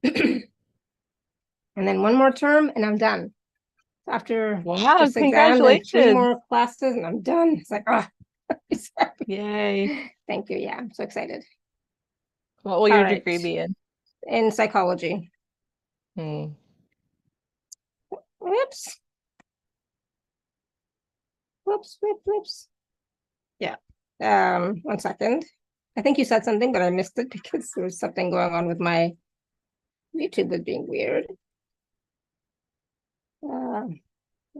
And then one more term and I'm done. After Wow, this exam, then 3 congratulations. more classes and I'm done. It's like, oh, Yay. thank you. Yeah, I'm so excited. What will All your right. degree be in? In psychology. Hmm. Whoops. Whoops, whoops, whoops. Yeah. 1 second. I think you said something, but I missed it because there was something going on with my YouTube was being weird. Uh,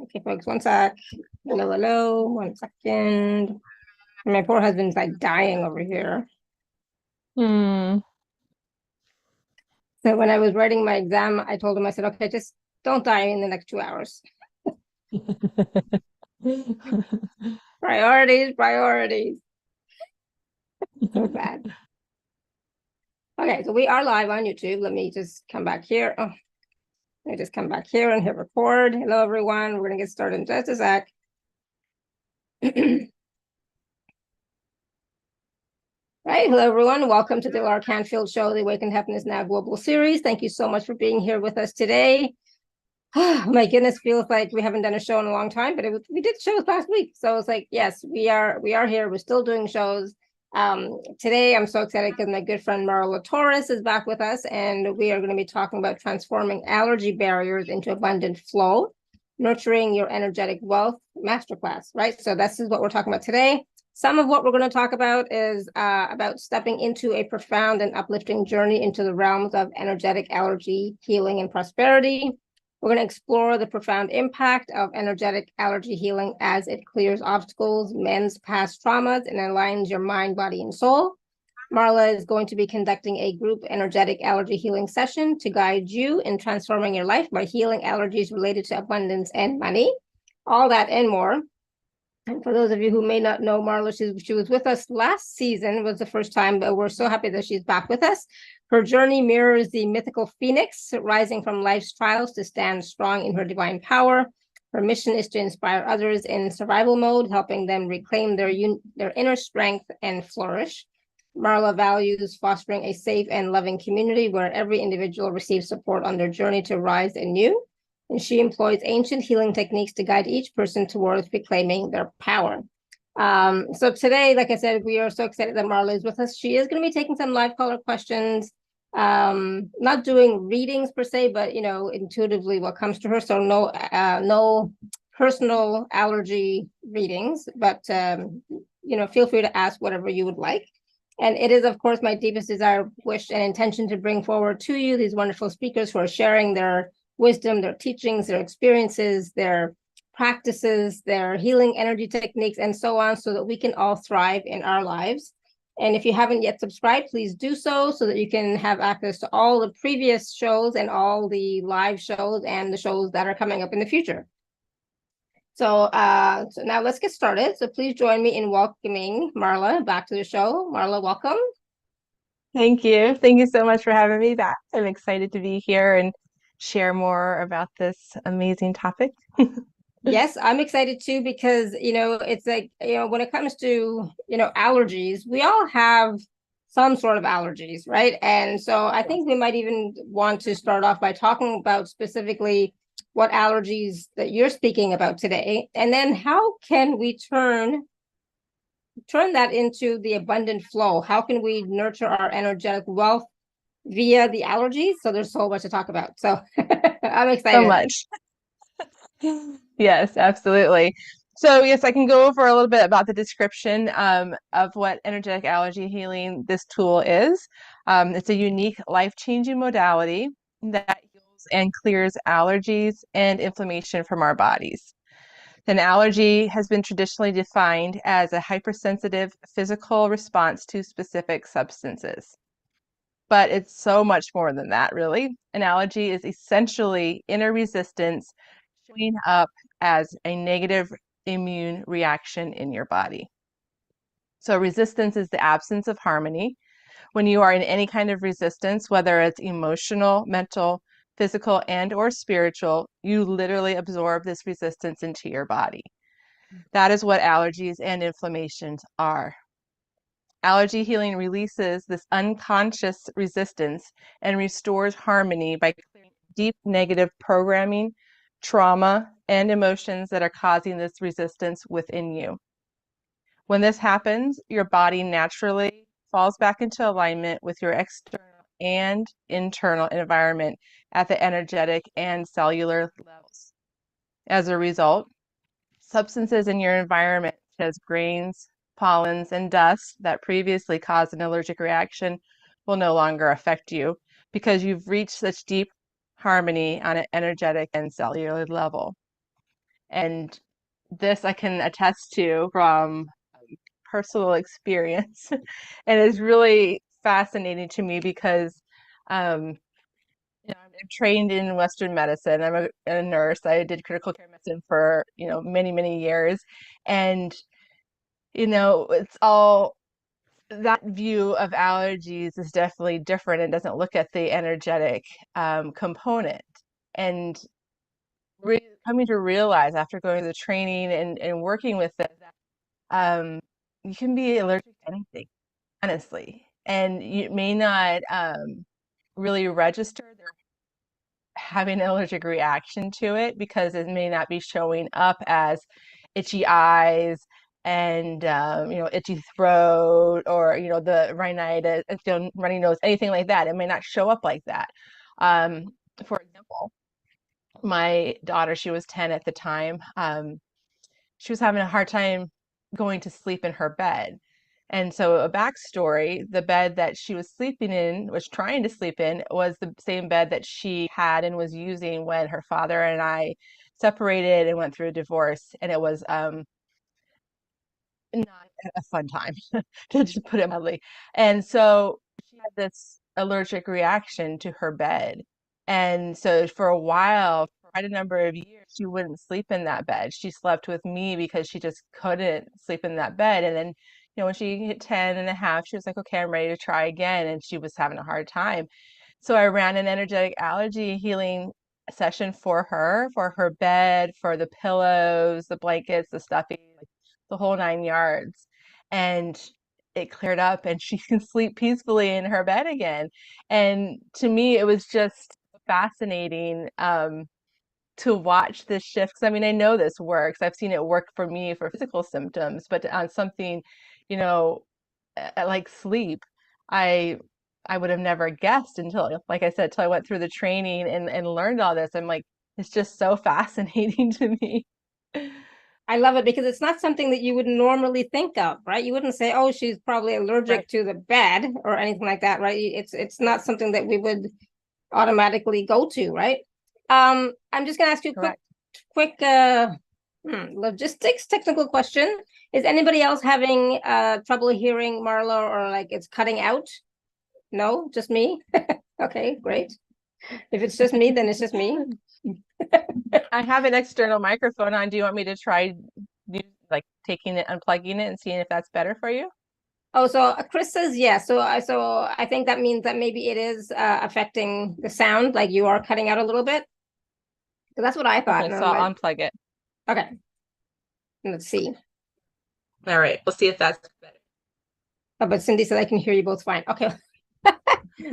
okay, folks, 1 sec. Hello, hello. 1 second. My poor husband's like dying over here. Hmm. So when I was writing my exam, I told him, I said, okay, just don't die in the next 2 hours. Priorities, priorities. So bad. Okay, so we are live on YouTube. Let me just come back here. Oh, let me just come back here and hit record. Hello, everyone. We're going to get started in just a sec. Right. Hello, everyone. Welcome to the Laura Canfield Show, the Awakened Happiness Now Global Series. Thank you so much for being here with us today. Oh, my goodness, feels like we haven't done a show in a long time, but we did shows last week. So it's like, yes, we are here. We're still doing shows. Today, I'm so excited because my good friend Marla Torres is back with us, and we are going to be talking about transforming allergy barriers into abundant flow, nurturing your energetic wealth masterclass, right? So this is what we're talking about today. Some of what we're going to talk about is about stepping into a profound and uplifting journey into the realms of energetic allergy healing and prosperity. We're going to explore the profound impact of energetic allergy healing as it clears obstacles, mends past traumas, and aligns your mind, body, and soul. Marla is going to be conducting a group energetic allergy healing session to guide you in transforming your life by healing allergies related to abundance and money. All that and more. And for those of you who may not know Marla, she was with us last season, was the first time, but we're so happy that she's back with us. Her journey mirrors the mythical phoenix, rising from life's trials to stand strong in her divine power. Her mission is to inspire others in survival mode, helping them reclaim their inner strength and flourish. Marla values fostering a safe and loving community where every individual receives support on their journey to rise anew, and she employs ancient healing techniques to guide each person towards reclaiming their power. So today, like I said, we are so excited that Marla is with us. She is going to be taking some live caller questions, not doing readings per se, but intuitively what comes to her. So no personal allergy readings, but feel free to ask whatever you would like. And it is, of course, my deepest desire, wish, and intention to bring forward to you these wonderful speakers who are sharing their wisdom, their teachings, their experiences, their practices, their healing energy techniques, and so on, so that we can all thrive in our lives. And if you haven't yet subscribed, please do so that you can have access to all the previous shows and all the live shows and the shows that are coming up in the future. So now let's get started. So please join me in welcoming Marla back to the show. Marla, welcome. Thank you. Thank you so much for having me back. I'm excited to be here and share more about this amazing topic. Yes, I'm excited too because it's like when it comes to allergies, we all have some sort of allergies, right? And so I think we might even want to start off by talking about specifically what allergies that you're speaking about today, and then how can we turn that into the abundant flow? How can we nurture our energetic wealth via the allergies? So there's so much to talk about. So I'm So excited. much. Yes, absolutely. So, yes, I can go over a little bit about the description of what energetic allergy healing this tool is. It's a unique life-changing modality that heals and clears allergies and inflammation from our bodies. An allergy has been traditionally defined as a hypersensitive physical response to specific substances. But it's so much more than that, really. An allergy is essentially inner resistance showing up as a negative immune reaction in your body. So, resistance is the absence of harmony. When you are in any kind of resistance, whether it's emotional, mental, physical, and or spiritual, you literally absorb this resistance into your body. That is what allergies and inflammations are. Allergy healing releases this unconscious resistance and restores harmony by clearing deep negative programming, trauma, and emotions that are causing this resistance within you. When this happens, your body naturally falls back into alignment with your external and internal environment at the energetic and cellular levels. As a result, substances in your environment, such as grains, pollens, and dust that previously caused an allergic reaction, will no longer affect you because you've reached such deep harmony on an energetic and cellular level. And this I can attest to from personal experience. And it's really fascinating to me because I'm trained in Western medicine. I'm a nurse. I did critical care medicine for, many, many years. And, it's all that view of allergies is definitely different. It doesn't look at the energetic component. And coming to realize after going through the training and working with it, you can be allergic to anything, honestly. And you may not really register they're having an allergic reaction to it because it may not be showing up as itchy eyes and itchy throat or the rhinitis, runny nose, anything like that. It may not show up like that. For example, my daughter, she was 10 at the time. She was having a hard time going to sleep in her bed. And so, a backstory, the bed that she was sleeping in, was trying to sleep in, was the same bed that she had and was using when her father and I separated and went through a divorce. And it was not a fun time, to just put it mildly. And so she had this allergic reaction to her bed. And so for a while, for quite a number of years, she wouldn't sleep in that bed. She slept with me because she just couldn't sleep in that bed. And then, when she hit 10 and a half, she was like, okay, I'm ready to try again. And she was having a hard time. So I ran an energetic allergy healing session for her bed, for the pillows, the blankets, the stuffing, like the whole 9 yards. And it cleared up and she can sleep peacefully in her bed again. And to me, it was just fascinating to watch this shift. Because I mean, I know this works. I've seen it work for me for physical symptoms, but on something, you know, like sleep, I I would have never guessed until, like I said, till I went through the training and learned all this. I'm like, it's just so fascinating to me. I love it because it's not something that you would normally think of, right? You wouldn't say, "Oh, she's probably Right. allergic to the bed" or anything like that, right? It's not something that we would automatically go to, right? I'm just gonna ask you a Correct. quick logistics technical question. Is anybody else having trouble hearing Marla, or like it's cutting out? No, just me? Okay, great. If it's just me, then it's just me. I have an external microphone on. Do you want me to try like taking it, unplugging it, and seeing if that's better for you? Oh, so Chris says yes. So I think that means that maybe it is affecting the sound, like you are cutting out a little bit. Because that's what I thought. Okay, And so I'm like, I'll unplug it. okay, let's see. All right, we'll see if that's better. Oh, but Cindy said I can hear you both fine. Okay.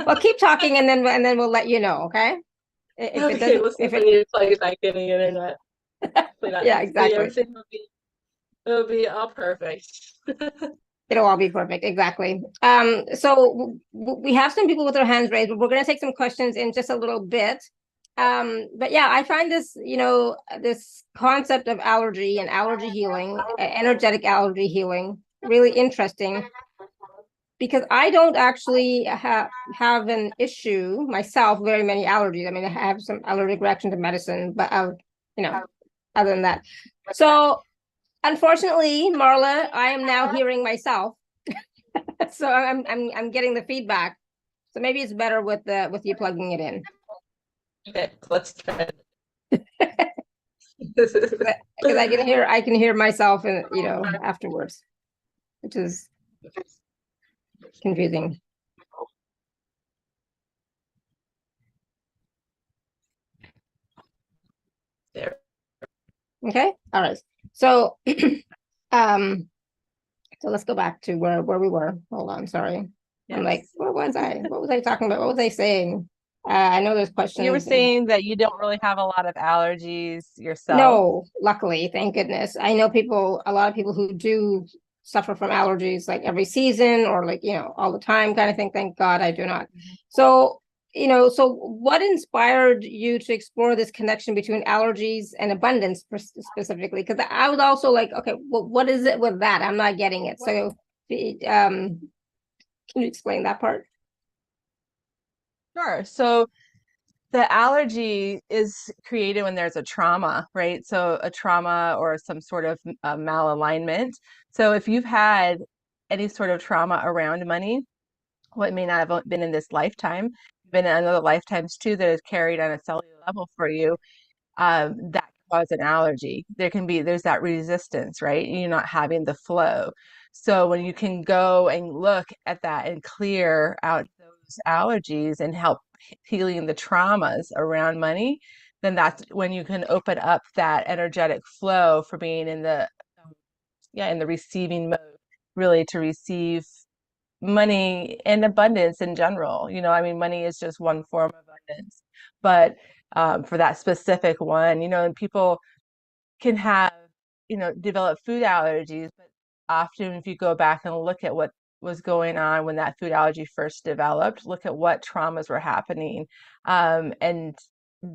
Well, keep talking and then we'll let you know, okay? If it Okay, doesn't, we'll see if if I it, need to plug it back in the internet. Hopefully not. yeah, Hopefully exactly. everything will be all perfect. It'll all be perfect. Exactly. So we have some people with their hands raised, but we're going to take some questions in just a little bit. But yeah, I find this, this concept of allergy and allergy healing, energetic allergy healing, really interesting because I don't actually have an issue myself, very many allergies. I mean, I have some allergic reaction to medicine, but you know, other than that. So unfortunately, Marla, I am now hearing myself. So I'm getting the feedback. So maybe it's better with you plugging it in. Okay, let's try it. Because I can hear myself and afterwards, which is confusing. There. Okay. All right. So um So let's go back to where we were. Hold on, sorry. I'm like, Yes. where was I? What was I talking about? What was I saying? I know there's You were questions. saying that you don't really have a lot of allergies yourself. No, luckily, thank goodness. I know people, a lot of people who do suffer from allergies like every season or like, all the time kind of thing. Thank God I do not. Mhm. So, so what inspired you to explore this connection between allergies and abundance specifically? Because I was also like, okay, well, what is it with that? I'm not getting it. So, can you explain that part? Sure. So the allergy is created when there's a trauma, right? So a trauma or some sort of malalignment. So if you've had any sort of trauma around money, what may not have been in this lifetime, been in other lifetimes too, that is carried on a cellular level for you, that can cause an allergy. There's that resistance, right? You're not having the flow. So when you can go and look at that and clear out those allergies and help healing the traumas around money, then that's when you can open up that energetic flow for being in the in the receiving mode, really to receive money and abundance in general. I mean, money is just one form of abundance, but for that specific one, and people can have, develop food allergies, but often if you go back and look at what was going on when that food allergy first developed, look at what traumas were happening, and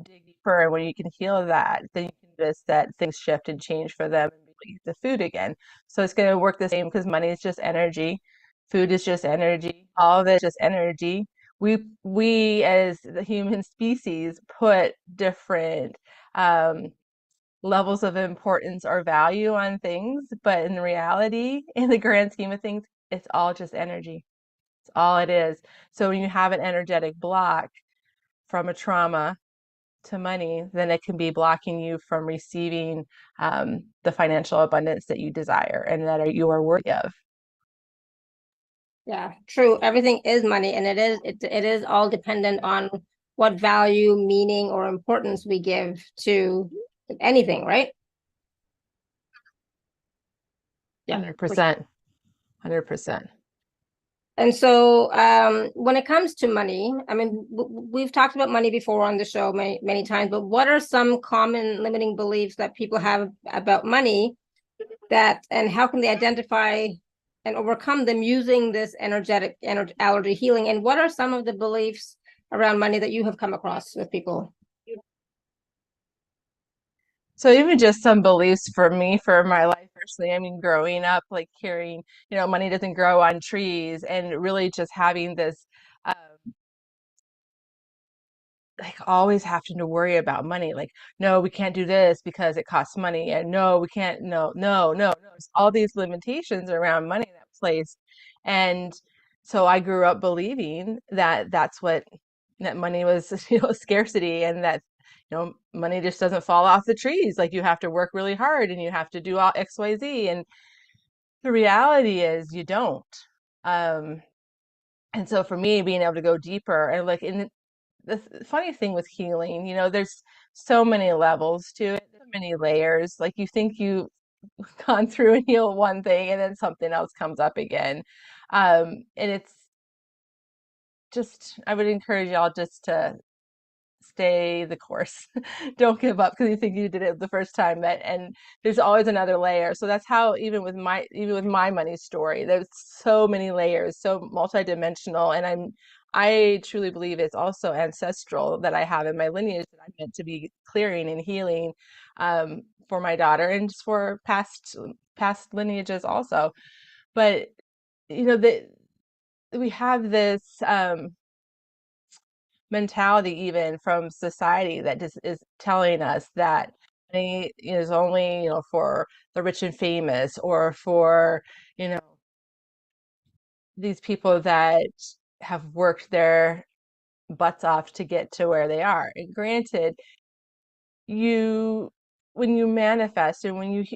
dig deeper. And when you can heal that, then you can just that things shift and change for them and eat the food again. So it's going to work the same because money is just energy, food is just energy, all of it is just energy. We as the human species put different levels of importance or value on things, but in reality, in the grand scheme of things, it's all just energy. It's all it is. So when you have an energetic block from a trauma to money, then it can be blocking you from receiving the financial abundance that you desire and that you are worthy of. Yeah, true. Everything is money, and it is all dependent on what value, meaning, or importance we give to anything, right? Yeah, for sure. 100%. 100%. And so, when it comes to money, I mean, we've talked about money before on the show many, many times, but what are some common limiting beliefs that people have about money and how can they identify and overcome them using this energetic allergy healing? And what are some of the beliefs around money that you have come across with people? So even just some beliefs for me, for my life personally, I mean, growing up, like hearing, money doesn't grow on trees and really just having this, um, like always having to worry about money. Like, no, we can't do this because it costs money. And no, we can't, no, no, no, no. It's all these limitations around money that place. And so I grew up believing that that money was, scarcity and that, money just doesn't fall off the trees. Like you have to work really hard and you have to do all X, Y, Z. And the reality is you don't. Um, and so for me, being able to go deeper and like in the funny thing with healing, there's so many levels to it, so many layers. Like you think you've gone through and healed one thing, and then something else comes up again. And it's just, I would encourage y'all just to stay the course. Don't give up because you think you did it the first time. And there's always another layer. So that's how even with my money story, there's so many layers, so multidimensional. And I truly believe it's also ancestral that I have in my lineage that I'm meant to be clearing and healing for my daughter and just for past lineages also. But that we have this mentality even from society that just is telling us that money is only for the rich and famous or for you know these people that have worked their butts off to get to where they are. And granted, you when you manifest and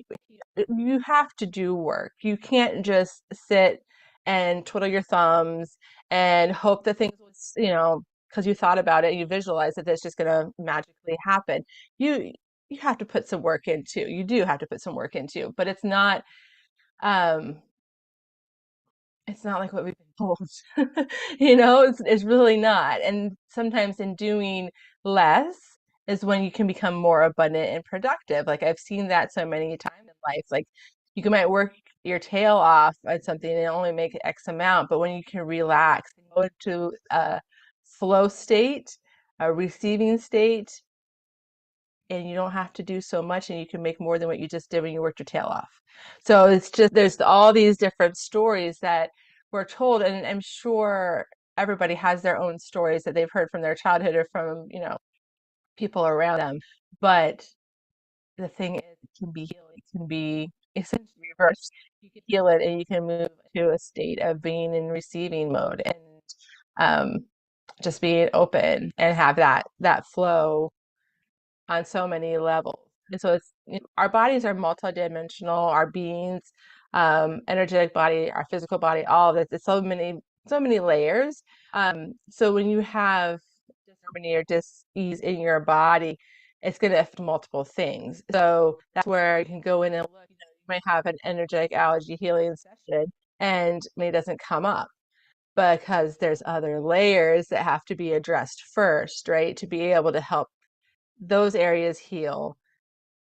you have to do work. You can't just sit and twiddle your thumbs and hope that things will, because you thought about it and you visualize that it's just going to magically happen. You have to put some work into. You do have to put some work into, but it's not it's not like what we've been told. You know, it's really not. And sometimes in doing less is when you can become more abundant and productive. Like I've seen that so many times in life. Like might work your tail off on something and only make X amount, but when you can relax and go into a flow state, a receiving state, and you don't have to do so much and you can make more than what you just did when you worked your tail off. So it's just there's all these different stories that we're told, and I'm sure everybody has their own stories that they've heard from their childhood or from, you know, people around them. But the thing is, it can be healed. It can be essentially reversed. You can heal it and you can move to a state of being in receiving mode and um, just being open and have that flow on so many levels. And so it's, you know, our bodies are multidimensional, our beings, energetic body, our physical body, all of it. It's so many layers. So when you have disharmony or dis-ease in your body, it's going to affect multiple things. So that's where you can go in and look. You know, you might have an energetic allergy healing session and it doesn't come up because there's other layers that have to be addressed first, right? To be able to help those areas heal,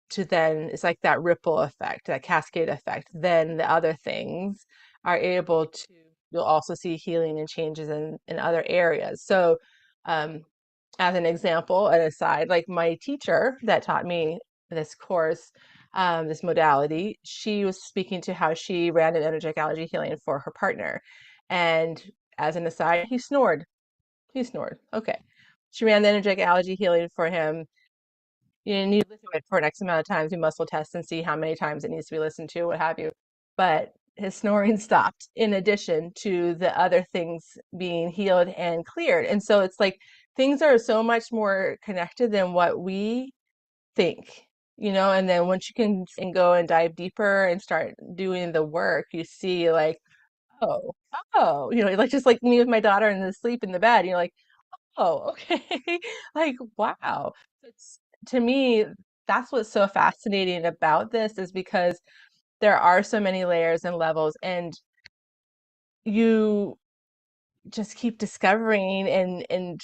to then it's like that ripple effect, that cascade effect. Then the other things are able to, you'll also see healing and changes in other areas. So, um, as an example, an aside, like my teacher that taught me this course, this modality, she was speaking to how she ran an energetic allergy healing for her partner. And as an aside, he snored. He snored. Okay. She ran the energetic allergy healing for him. You need to listen to it for an X amount of times. You muscle test and see how many times it needs to be listened to, what have you. But his snoring stopped in addition to the other things being healed and cleared. And so it's like things are so much more connected than what we think, you know, and then once you can and go and dive deeper and start doing the work, you see like, oh, you know, like just like me with my daughter in the sleep in the bed, you're like, oh, okay. Like, wow. It's to me, that's what's so fascinating about this is because there are so many layers and levels, and you just keep discovering and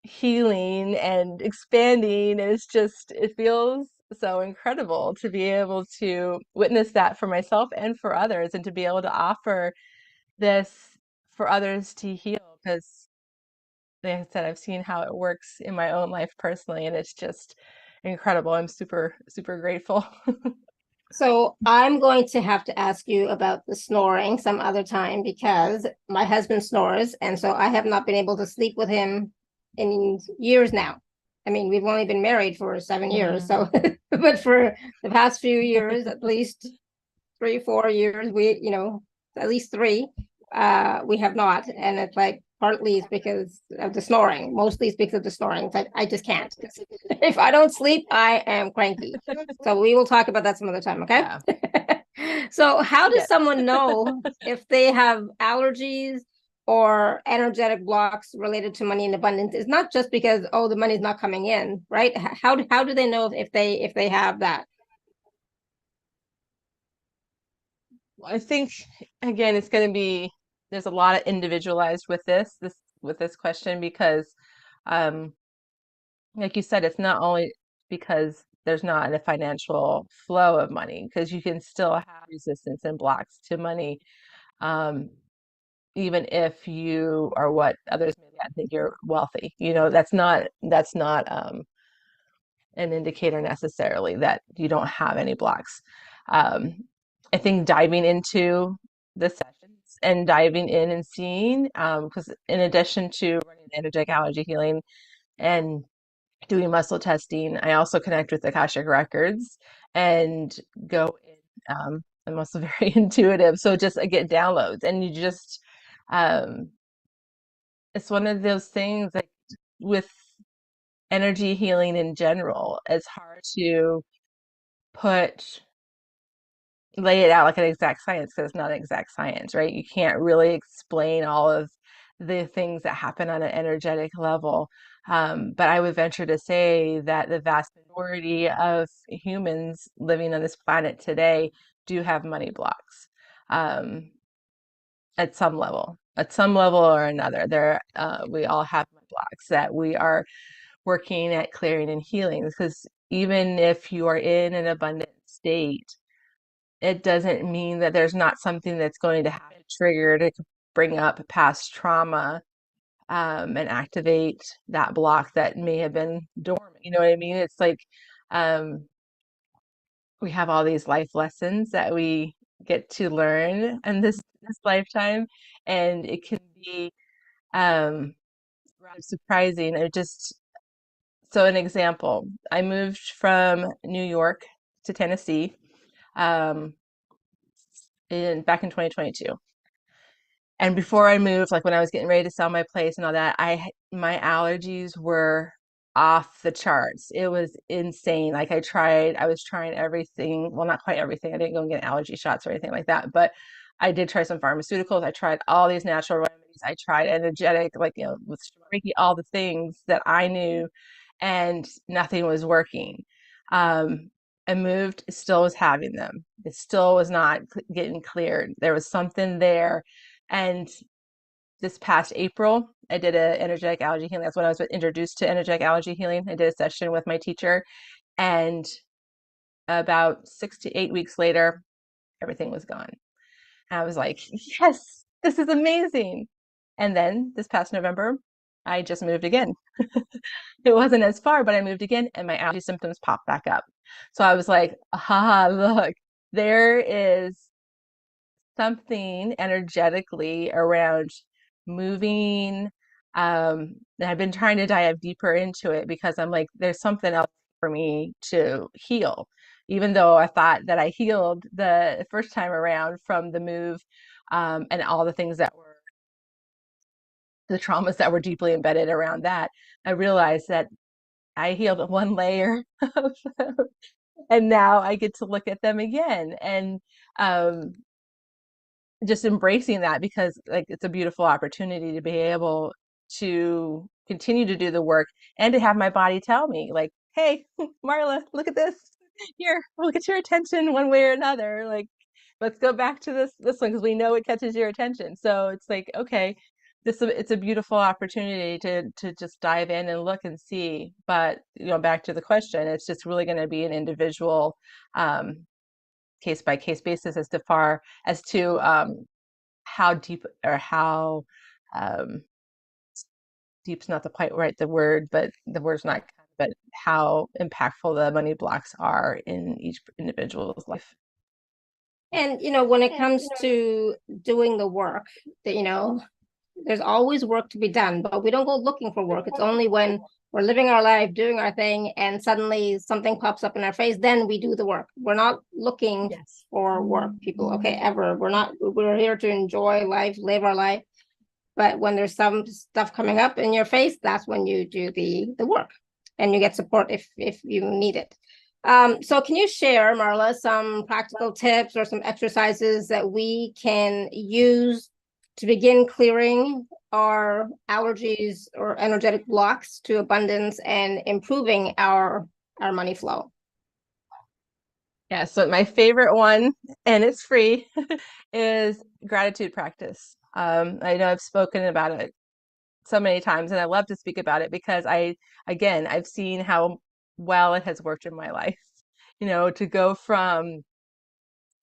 healing and expanding. And it's just, it feels so incredible to be able to witness that for myself and for others, and to be able to offer this for others to heal. Because like I said, I've seen how it works in my own life personally, and it's just incredible. I'm super, super grateful. So I'm going to have to ask you about the snoring some other time because my husband snores, and so I have not been able to sleep with him in years now. I mean, we've only been married for 7 years, so but for the past few years, at least 3, 4 years, we, you know, at least three, we have not, and it's like partly it's because of the snoring, mostly it's because of the snoring. It's like I just can't. If I don't sleep, I am cranky. So we will talk about that some other time, okay? Yeah. So how does Yes. someone know if they have allergies or energetic blocks related to money and abundance? It's not just because, oh, the money's not coming in, right? How do they know if they have that? I think again, it's going to be there's a lot of individualized with this question because, um, like you said, it's not only because there's not a financial flow of money, because you can still have resistance and blocks to money. Um, Even if you are what others may think you're wealthy. You know, that's not an indicator necessarily that you don't have any blocks. Um, I think diving into the sessions and diving in and seeing, because in addition to running energetic allergy healing and doing muscle testing, I also connect with Akashic Records and go in. I'm also very intuitive, so just I get downloads, and you just um, it's one of those things like with energy healing in general, it's hard to put lay it out like an exact science because it's not an exact science, right? You can't really explain all of the things that happen on an energetic level. But I would venture to say that the vast majority of humans living on this planet today do have money blocks. Um, at some level. At some level or another, we all have blocks that we are working at clearing and healing. Because even if you are in an abundant state, it doesn't mean that there's not something that's going to have a trigger to bring up past trauma, and activate that block that may have been dormant. You know what I mean? It's like, um, we have all these life lessons that we get to learn in this lifetime, and it can be, um, rather surprising. It just So an example, I moved from New York to Tennessee, um, in back in 2022. And before I moved, like when I was getting ready to sell my place and all that, my allergies were off the charts. It was insane. Like I was trying everything. Well, not quite everything. I didn't go and get allergy shots or anything like that, but I did try some pharmaceuticals. I tried all these natural remedies. I tried energetic, like, with Reiki, all the things that I knew, and nothing was working. Um, I moved, still was having them. It still was not getting cleared. There was something there. And this past April, I did an energetic allergy healing. That's when I was introduced to energetic allergy healing. I did a session with my teacher, and about 6 to 8 weeks later, everything was gone. And I was like, yes, this is amazing. And then this past November, I just moved again. It wasn't as far, but I moved again, and my allergy symptoms popped back up. So I was like, aha, look, there is something energetically around moving. And I've been trying to dive deeper into it because I'm like, there's something else for me to heal. Even though I thought that I healed the first time around from the move, and all the things that were the traumas that were deeply embedded around that, I realized that I healed one layer of them, and now I get to look at them again. And um, just embracing that, because like it's a beautiful opportunity to be able to continue to do the work and to have my body tell me like, hey, Marla, look at this. Here, we'll get your attention one way or another. Like, let's go back to this one because we know it catches your attention. So it's like, okay, it's a beautiful opportunity to just dive in and look and see. But back to the question, it's just really going to be an individual, case by case basis as to how deep, or how, um, deep's not the quite right the word, but the word's not, but how impactful the money blocks are in each individual's life. And when it comes to doing the work, that there's always work to be done, but we don't go looking for work. It's only when we're living our life, doing our thing, and suddenly something pops up in our face, then we do the work. We're not looking Yes. for work, people, okay, ever. We're here to enjoy life, live our life. But when there's some stuff coming up in your face, that's when you do the work, and you get support if you need it. So can you share, Marla, some practical tips or some exercises that we can use to begin clearing our allergies or energetic blocks to abundance and improving our money flow? Yeah, so my favorite one, and it's free, is gratitude practice. I know I've spoken about it so many times, and I love to speak about it because I've seen how well it has worked in my life. To go from,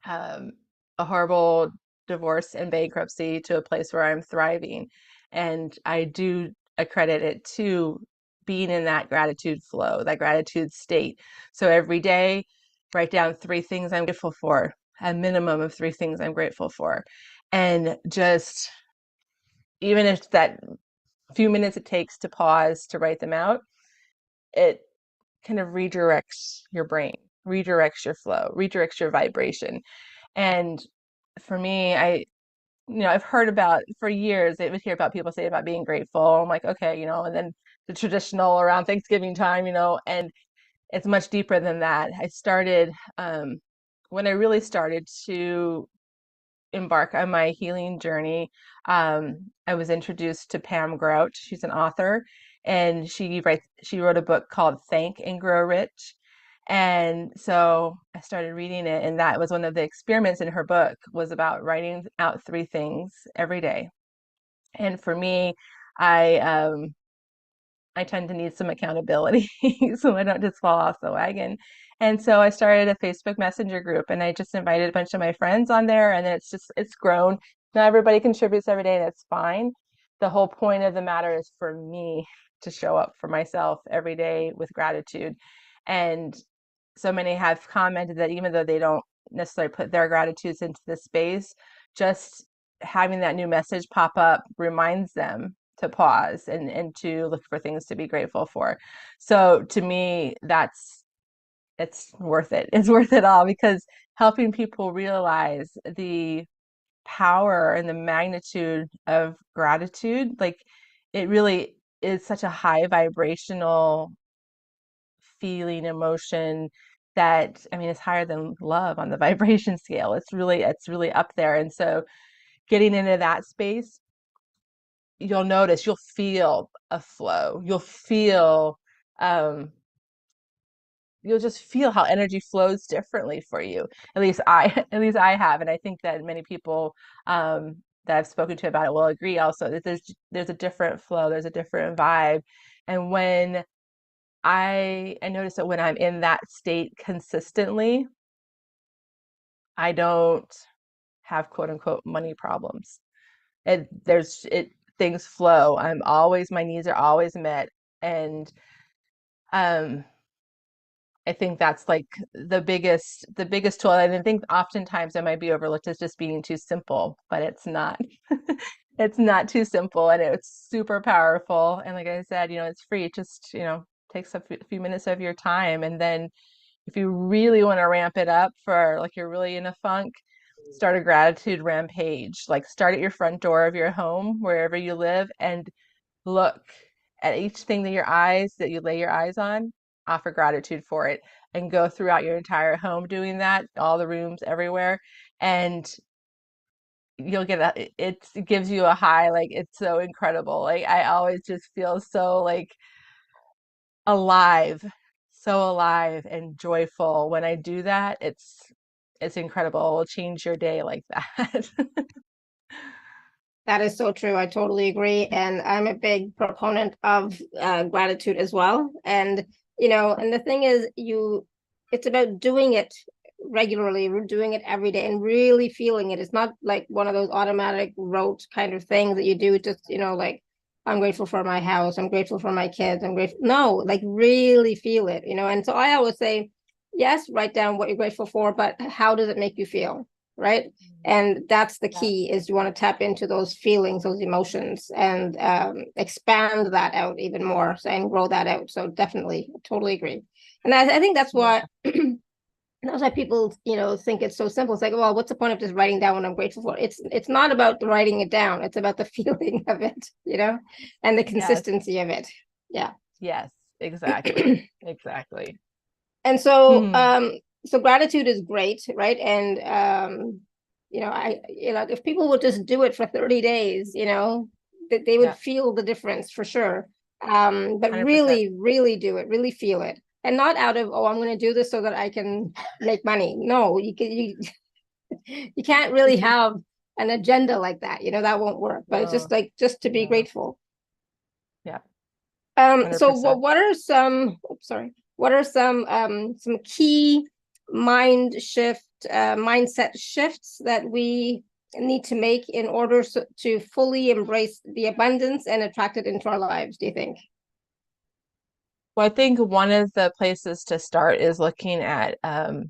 um, a horrible divorce and bankruptcy to a place where I'm thriving. And I do accredit it to being in that gratitude flow, that gratitude state. So every day, write down 3 things I'm grateful for, a minimum of 3 things I'm grateful for. And just, even if that few minutes it takes to pause to write them out, it kind of redirects your brain, redirects your flow, redirects your vibration. And for me, I've heard about for years, I would hear about people say about being grateful. I'm like, okay, and then the traditional around Thanksgiving time, and it's much deeper than that. When I really started to embark on my healing journey, I was introduced to Pam Grout. She's an author, and she wrote a book called Thank and Grow Rich. And so I started reading it, and that was one of the experiments in her book, was about writing out 3 things every day. And for me, I I tend to need some accountability so I don't just fall off the wagon. And so I started a Facebook Messenger group, and I just invited a bunch of my friends on there, and then it's grown. Not everybody contributes every day, that's fine. The whole point of the matter is for me to show up for myself every day with gratitude. And so many have commented that even though they don't necessarily put their gratitudes into the space, just having that new message pop up reminds them to pause and to look for things to be grateful for. So to me, it's worth it. It's worth it all, because helping people realize the power and the magnitude of gratitude, like, it really is such a high vibrational feeling, emotion, that, I mean, it's higher than love on the vibration scale. It's really up there. And so getting into that space, you'll feel a flow. Um, you'll just feel how energy flows differently for you. At least I have, and I think that many people that I've spoken to about it will agree also, that there's a different flow, there's a different vibe. And when I notice that when I'm in that state consistently, I don't have quote unquote money problems. It things flow. My needs are always met. And um I think that's like the biggest tool. And I think oftentimes it might be overlooked as just being too simple, but it's not. It's not too simple, and it's super powerful. And like I said, it's free. It just, takes a few minutes of your time. And then if you really want to ramp it up, for like you're really in a funk, start a gratitude rampage. Like, start at your front door of your home, wherever you live, and look at each thing that you lay your eyes on, offer gratitude for it, and go throughout your entire home doing that, all the rooms, everywhere. And you'll it gives you a high. Like, it's so incredible. Like, I always just feel so, like, alive, so alive and joyful when I do that. It's incredible. It will change your day like that. That is so true. I totally agree. And I'm a big proponent of gratitude as well. And, and the thing is, it's about doing it regularly, we're doing it every day and really feeling it. It's not like one of those automatic rote kind of things that you do just, like, I'm grateful for my house, I'm grateful for my kids, I'm grateful. No, like, really feel it, And so I always say, yes, write down what you're grateful for, but how does it make you feel? Right. And that's the Yeah. key, is you want to tap into those feelings, those emotions, and expand that out even more, and grow that out. So definitely, totally agree. And I think that's Yeah. why that's why people, think it's so simple. It's like, well, what's the point of just writing down what I'm grateful for? It's not about writing it down. It's about the feeling of it, and the Yes. consistency of it. Yeah. Yes. Exactly. Exactly. And so Hmm. so gratitude is great, right? And if people would just do it for 30 days, that they would Yeah. feel the difference for sure. But 100%. really, really do it, really feel it. And not out of, oh, I'm going to do this so that I can make money. No, you can't really have an agenda like that. That won't work. But it's just No, like, just to be no. grateful. Yeah. So 100%. what are some, oops, sorry, what are some key mindset shifts that we need to make in order to fully embrace the abundance and attract it into our lives, do you think? Well, I think one of the places to start is looking at, do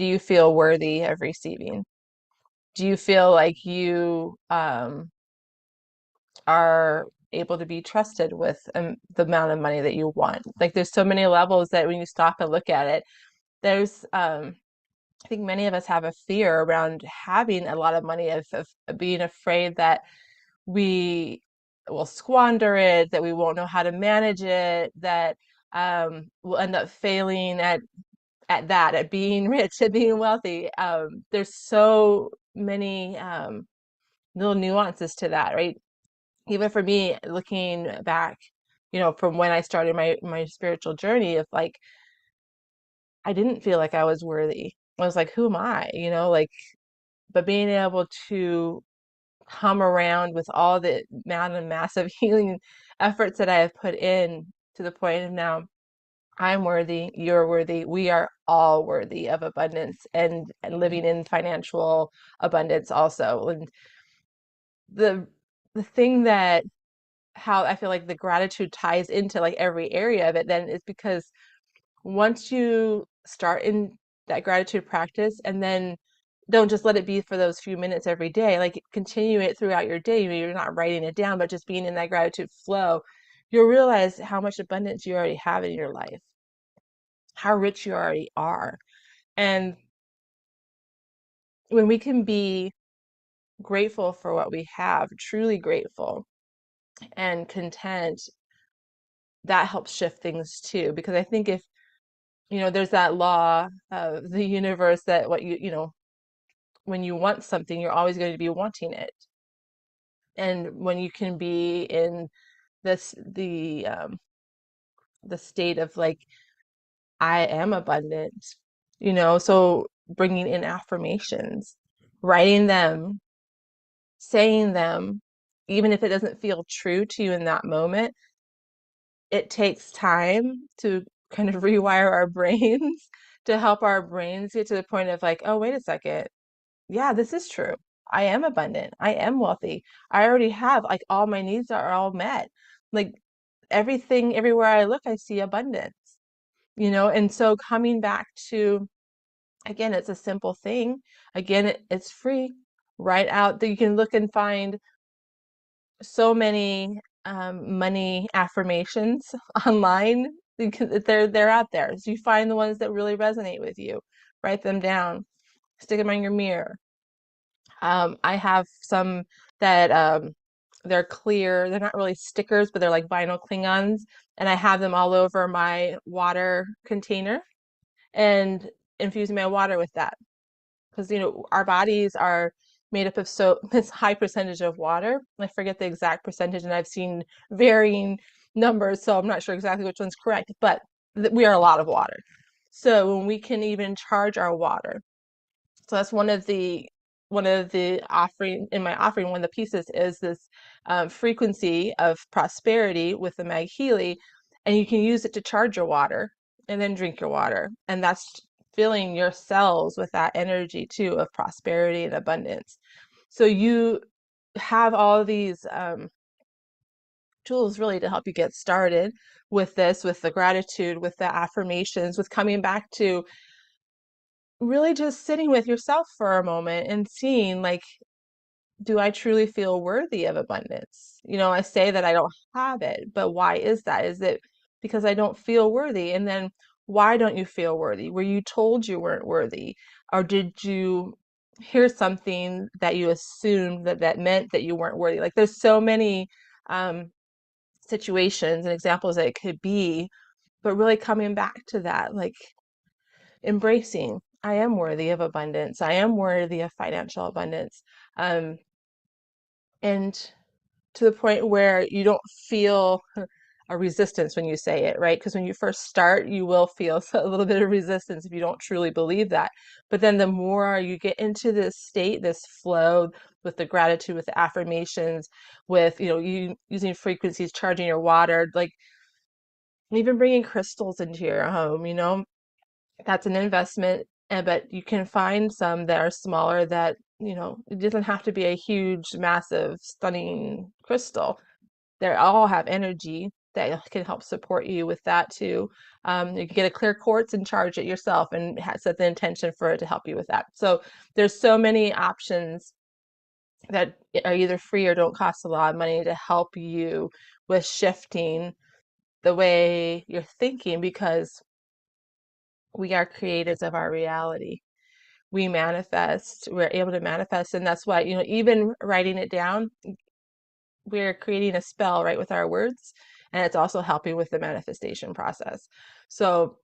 you feel worthy of receiving? Do you feel like you are able to be trusted with the amount of money that you want? Like, there's so many levels that when you stop and look at it, there's I think many of us have a fear around having a lot of money, of being afraid that we will squander it, that we won't know how to manage it, that we'll end up failing at being rich, at being wealthy. There's so many little nuances to that, right? Even for me, looking back, from when I started my spiritual journey, of like, I didn't feel like I was worthy. I was like, who am I? Like, but being able to come around with all the amount of massive healing efforts that I have put in to the point of now I'm worthy, you're worthy, we are all worthy of abundance and living in financial abundance also. And the the thing that how I feel like the gratitude ties into like every area of it then is because once you start in that gratitude practice and then don't just let it be for those few minutes every day, like continue it throughout your day. You're not writing it down, but just being in that gratitude flow, you'll realize how much abundance you already have in your life, how rich you already are. And when we can be grateful for what we have, truly grateful and content, that helps shift things too. Because I think if, there's that law of the universe that what when you want something, you're always going to be wanting it. And when you can be in this, the state of like, I am abundant, so bringing in affirmations, writing them, saying them, even if it doesn't feel true to you in that moment, it takes time to kind of rewire our brains to help our brains get to the point of like, oh, wait a second. Yeah, this is true. I am abundant. I am wealthy. I already have like all my needs are all met. Like everything, everywhere I look, I see abundance, And so coming back to, again, it's a simple thing. Again, it's free. Right out that you can look and find so many money affirmations online. They're out there. So you find the ones that really resonate with you, write them down, stick them on your mirror. I have some that they're clear. They're not really stickers, but they're like vinyl Klingons, and I have them all over my water container and infusing my water with that because our bodies are made up of so this high percentage of water. I forget the exact percentage, and I've seen varying numbers, so I'm not sure exactly which one's correct, but we are a lot of water. So when we can even charge our water, so that's one of the offering in my offering. One of the pieces is this frequency of prosperity with the Mag Healy, and you can use it to charge your water and then drink your water, and that's filling your cells with that energy too of prosperity and abundance. So you have all these tools really to help you get started with this, with the gratitude, with the affirmations, with coming back to really just sitting with yourself for a moment and seeing like, do I truly feel worthy of abundance? I say that I don't have it, but why is that? Is it because I don't feel worthy? And then why don't you feel worthy? Were you told you weren't worthy? Or did you hear something that you assumed that meant that you weren't worthy? Like there's so many um, situations and examples that it could be, but really coming back to that, like embracing, I am worthy of abundance. I am worthy of financial abundance. Um, and to the point where you don't feel a resistance when you say it, right? Because when you first start, you will feel a little bit of resistance if you don't truly believe that. But then the more you get into this state, this flow with the gratitude, with the affirmations, with, you using frequencies, charging your water, like even bringing crystals into your home, that's an investment. But you can find some that are smaller that, it doesn't have to be a huge, massive, stunning crystal. They all have energy that can help support you with that too. You can get a clear quartz and charge it yourself and set the intention for it to help you with that. So there's so many options that are either free or don't cost a lot of money to help you with shifting the way you're thinking, because we are creators of our reality. We manifest, we're able to manifest. And that's why, even writing it down, we're creating a spell right with our words, and it's also helping with the manifestation process. So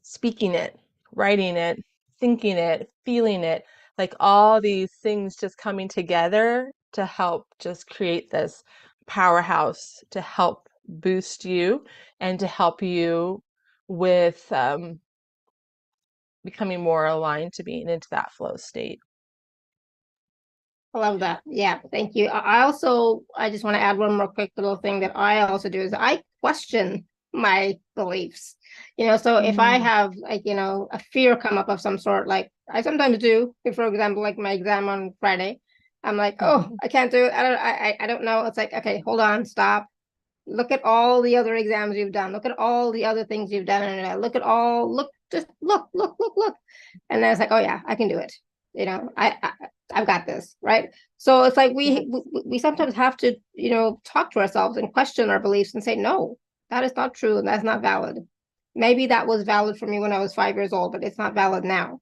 speaking it, writing it, thinking it, feeling it, like all these things just coming together to help just create this powerhouse to help boost you and to help you with becoming more aligned to being into that flow state. I love that. Yeah, thank you. I just want to add one more quick little thing that I also do is I question my beliefs. So if I have like, a fear come up of some sort, like I sometimes do, if, for example, like my exam on Friday, I'm like, oh, I can't do it. I don't know. It's like, okay, hold on, stop. Look at all the other exams you've done. Look at all the other things you've done. And just look. And then it's like, oh yeah, I can do it. I've got this, right? So it's like we sometimes have to, talk to ourselves and question our beliefs and say, no, that is not true and that's not valid. Maybe that was valid for me when I was 5 years old, but it's not valid now.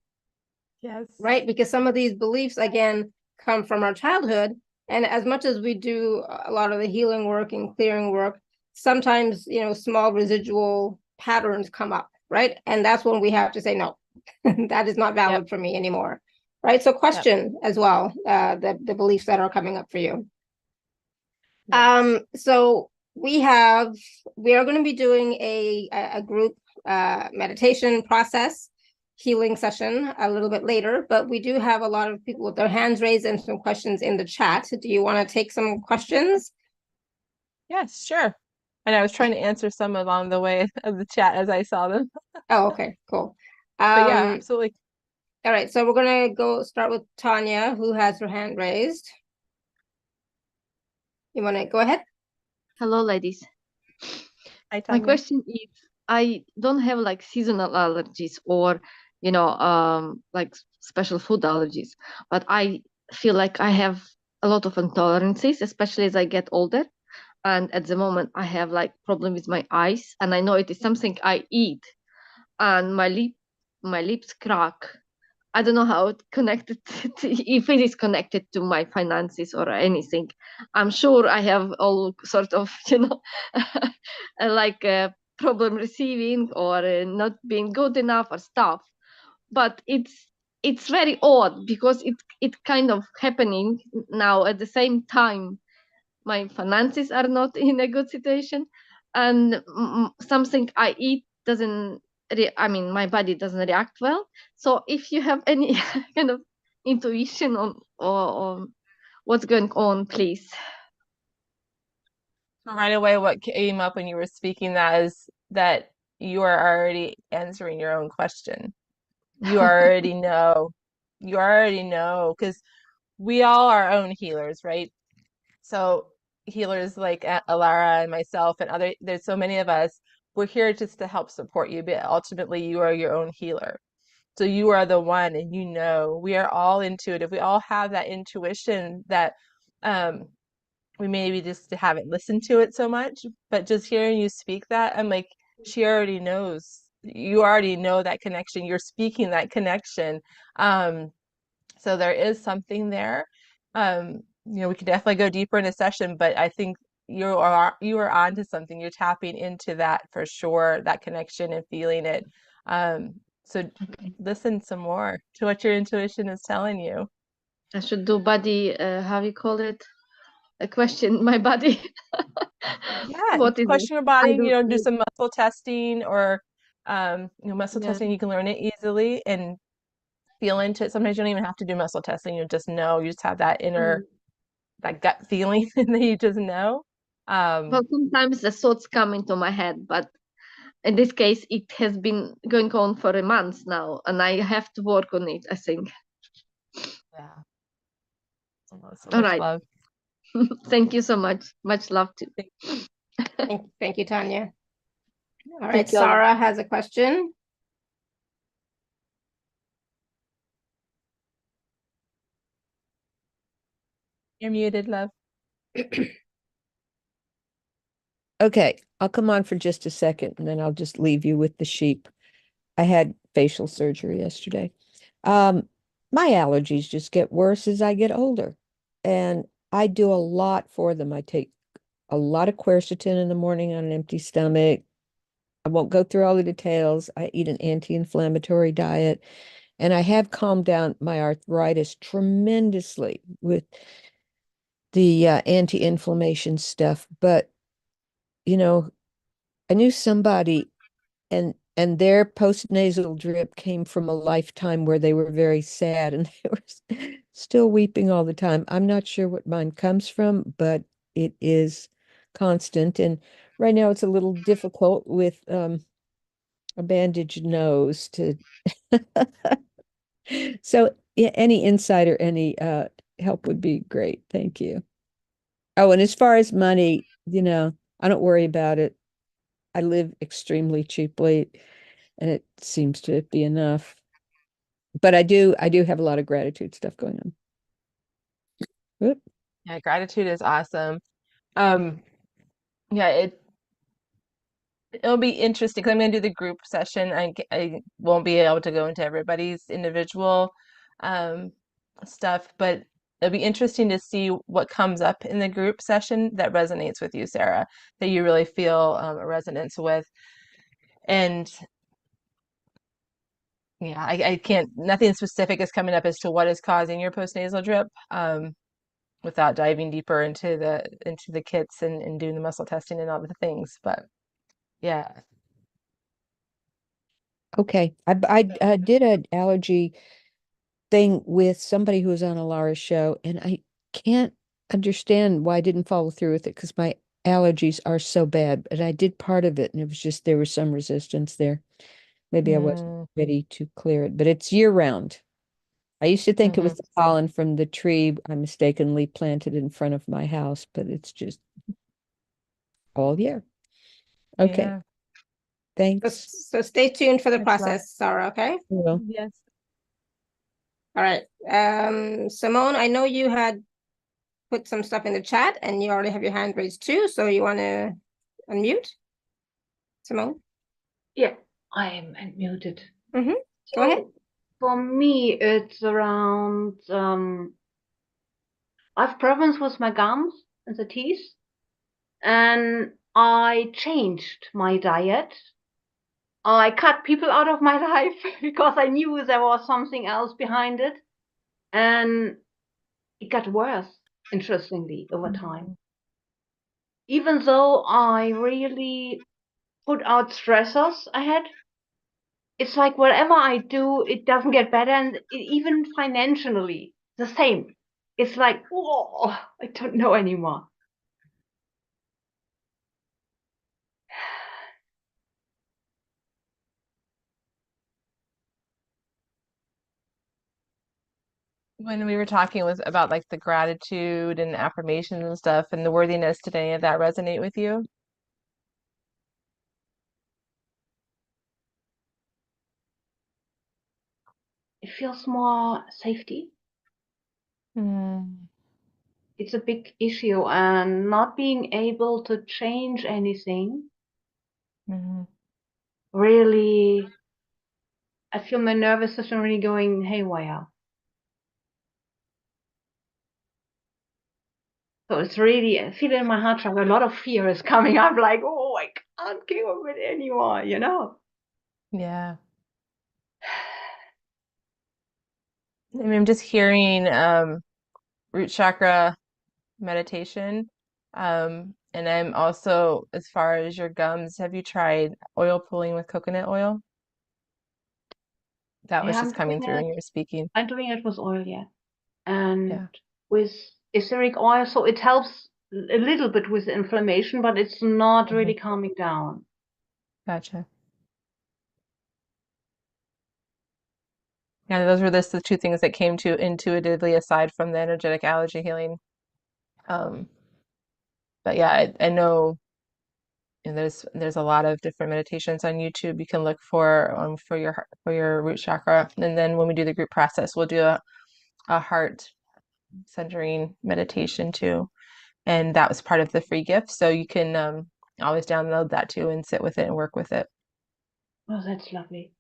Yes. Right? Because some of these beliefs, again, come from our childhood. And as much as we do a lot of the healing work and clearing work, sometimes, small residual patterns come up, right? And that's when we have to say, no, that is not valid for me anymore. Right. So question as well, the beliefs that are coming up for you. So we are going to be doing a group meditation process healing session a little bit later, but we do have a lot of people with their hands raised and some questions in the chat. Do you want to take some questions? Yes, sure. And I was trying to answer some along the way of the chat as I saw them. Oh, okay, cool. But yeah, absolutely. All right, so we're gonna start with Tanya, who has her hand raised. You want to go ahead? Hello, ladies. Hi, Tanya. My question is, I don't have like seasonal allergies or, like special food allergies, but I feel like I have a lot of intolerances, especially as I get older. And at the moment, I have like problem with my eyes, and I know it is something I eat, and my lips crack. I don't know how it connected if it is connected to my finances or anything. I'm sure I have all sort of, like a problem receiving or not being good enough or stuff. But it's very odd because it kind of happening now at the same time. My finances are not in a good situation, and something I eat doesn't my body doesn't react well. So if you have any kind of intuition on what's going on, please. So right away, what came up when you were speaking that is that you are already answering your own question. You already know. You already know because we all are our own healers, right? So healers like Alara and myself and there's so many of us. We're here just to help support you, but ultimately you are your own healer. So you are the one, and we are all intuitive. We all have that intuition that we maybe just haven't listened to it so much, but just hearing you speak that, I'm like, she already knows. You already know that connection. You're speaking that connection. So there is something there. We could definitely go deeper in a session, but I think you are onto something. You're tapping into that for sure, that connection and feeling it. So listen some more to what your intuition is telling you. I should do body, how you call it? A question my body. Yeah, What is question it? your body, I don't do some muscle testing or muscle yeah. testing, you can learn it easily and feel into it. Sometimes you don't even have to do muscle testing, you just know, you just have that inner that gut feeling that you just know. Well, sometimes the thoughts come into my head, but in this case, it has been going on for a month now, and I have to work on it, I think. Yeah. So All much right. love. Thank you so much. Much love too. Thank you, Tanya. All right, Thank you all. Sarah has a question. You're muted, love. Okay, I'll come on for just a second and then I'll just leave you with the sheep. I had facial surgery yesterday. My allergies just get worse as I get older, and I do a lot for them. I take a lot of quercetin in the morning on an empty stomach. I won't go through all the details. I eat an anti-inflammatory diet, and I have calmed down my arthritis tremendously with the anti-inflammation stuff. But, I knew somebody, and and their postnasal drip came from a lifetime where they were very sad and they were still weeping all the time. I'm not sure what mine comes from, but it is constant. And right now it's a little difficult with a bandaged nose to so any insight or any help would be great. Thank you. Oh, and as far as money, I don't worry about it. I live extremely cheaply and it seems to be enough. But I do have a lot of gratitude stuff going on. Oop. Yeah, gratitude is awesome. Yeah, it'll be interesting because I'm going to do the group session. I won't be able to go into everybody's individual stuff, but it'll be interesting to see what comes up in the group session that resonates with you, Sarah, that you really feel a resonance with. And yeah, I can't, nothing specific is coming up as to what is causing your postnasal drip, without diving deeper into the kits and doing the muscle testing and all the things. But yeah. Okay. I did an allergy thing with somebody who was on a Lara show, and I can't understand why I didn't follow through with it because my allergies are so bad. But I did part of it, and it was just there was some resistance there. Maybe I wasn't ready to clear it, but it's year round. I used to think it was the pollen from the tree I mistakenly planted in front of my house, but it's just all year. Okay. Yeah. Thanks. So stay tuned for the Thanks, process, Sarah, okay? Well, Yes. All right. Simone, I know you had put some stuff in the chat and you already have your hand raised too. So you want to unmute? Simone? Yeah, I am unmuted. Mm-hmm. Go ahead. For me, it's around, I have problems with my gums and the teeth, and I changed my diet. I cut people out of my life because I knew there was something else behind it, and it got worse, interestingly, over time. Even though I really put out stressors ahead, it's like whatever I do, it doesn't get better, and even financially, the same. It's like, whoa, I don't know anymore. When we were talking was about like the gratitude and affirmations and stuff and the worthiness, did any of that resonate with you? It feels more safety. It's a big issue, and not being able to change anything really, I feel my nervous system really going haywire. So it's really, I feel in my heart chakra, a lot of fear is coming up, like, oh, I can't deal with it anymore, you know? Yeah. I mean, I'm just hearing root chakra meditation. And I'm also, as far as your gums, have you tried oil pulling with coconut oil? That was Yeah, just coming through when you were speaking. I'm doing it with oil, yeah. And Yeah. with etheric oil, so it helps a little bit with the inflammation, but it's not really calming down. Gotcha. Yeah, those were the two things that came to intuitively aside from the energetic allergy healing. But yeah, I know, there's a lot of different meditations on YouTube you can look for your root chakra. And then when we do the group process, we'll do a heart centering meditation too. And that was part of the free gift. So you can always download that too and sit with it and work with it. Oh, that's lovely.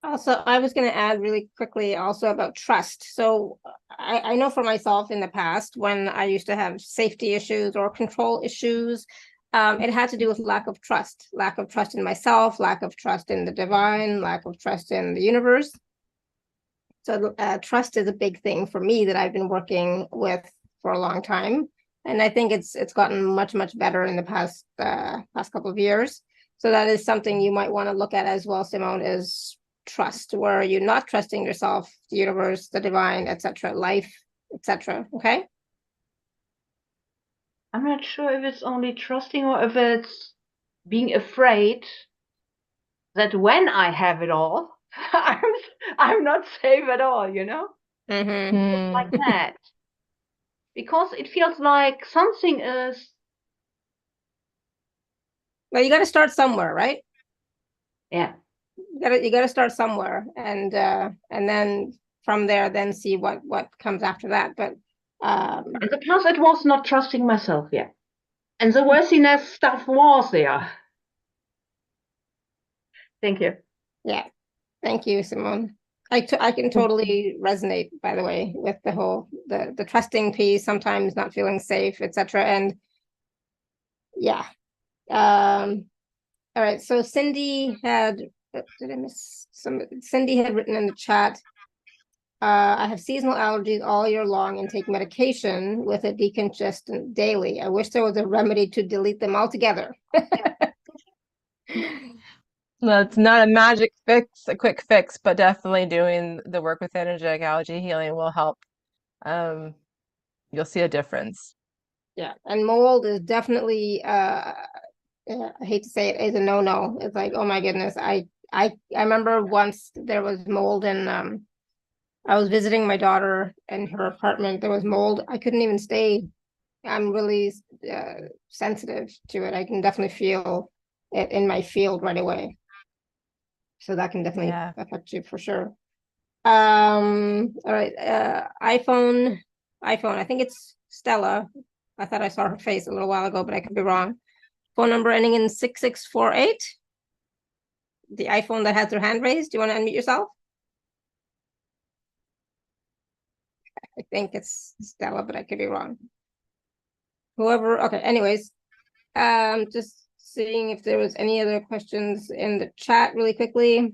Also, I was going to add really quickly also about trust. So I know for myself in the past, when I used to have safety issues or control issues, it had to do with lack of trust in myself, lack of trust in the divine, lack of trust in the universe. So trust is a big thing for me that I've been working with for a long time. And I think it's gotten much, much better in the past couple of years. So that is something you might want to look at as well, Simone, is trust, where you're not trusting yourself, the universe, the divine, etc., life, etc. Okay. I'm not sure if it's only trusting or if it's being afraid that when I have it all, I'm not safe at all, you know? Mm-hmm. Like that. Because it feels like something is, Well, you got to start somewhere, right? yeah. You gotta start somewhere, and then from there, then see what comes after that. But In the past, it was not trusting myself, yeah. And the worthiness stuff was there. Thank you. yeah, thank you, Simone. I can totally resonate, by the way, with the whole the trusting piece, sometimes not feeling safe, etc. And yeah. All right, so Cindy had, did I miss some? Cindy had written in the chat, I have seasonal allergies all year long and take medication with a decongestant daily. I wish there was a remedy to delete them altogether. Well, it's not a magic fix, a quick fix, but definitely doing the work with energetic allergy healing will help. You'll see a difference. Yeah, and mold is definitely, I hate to say it, is a no-no. It's like, oh my goodness, I remember once there was mold in I was visiting my daughter in her apartment. There was mold. I couldn't even stay. I'm really sensitive to it. I can definitely feel it in my field right away. So that can definitely affect you for sure. All right. iPhone. I think it's Stella. I thought I saw her face a little while ago, but I could be wrong. Phone number ending in 6648. The iPhone that has their hand raised. Do you want to unmute yourself? I think it's Stella, but I could be wrong. Whoever, okay, anyways, just seeing if there was any other questions in the chat really quickly.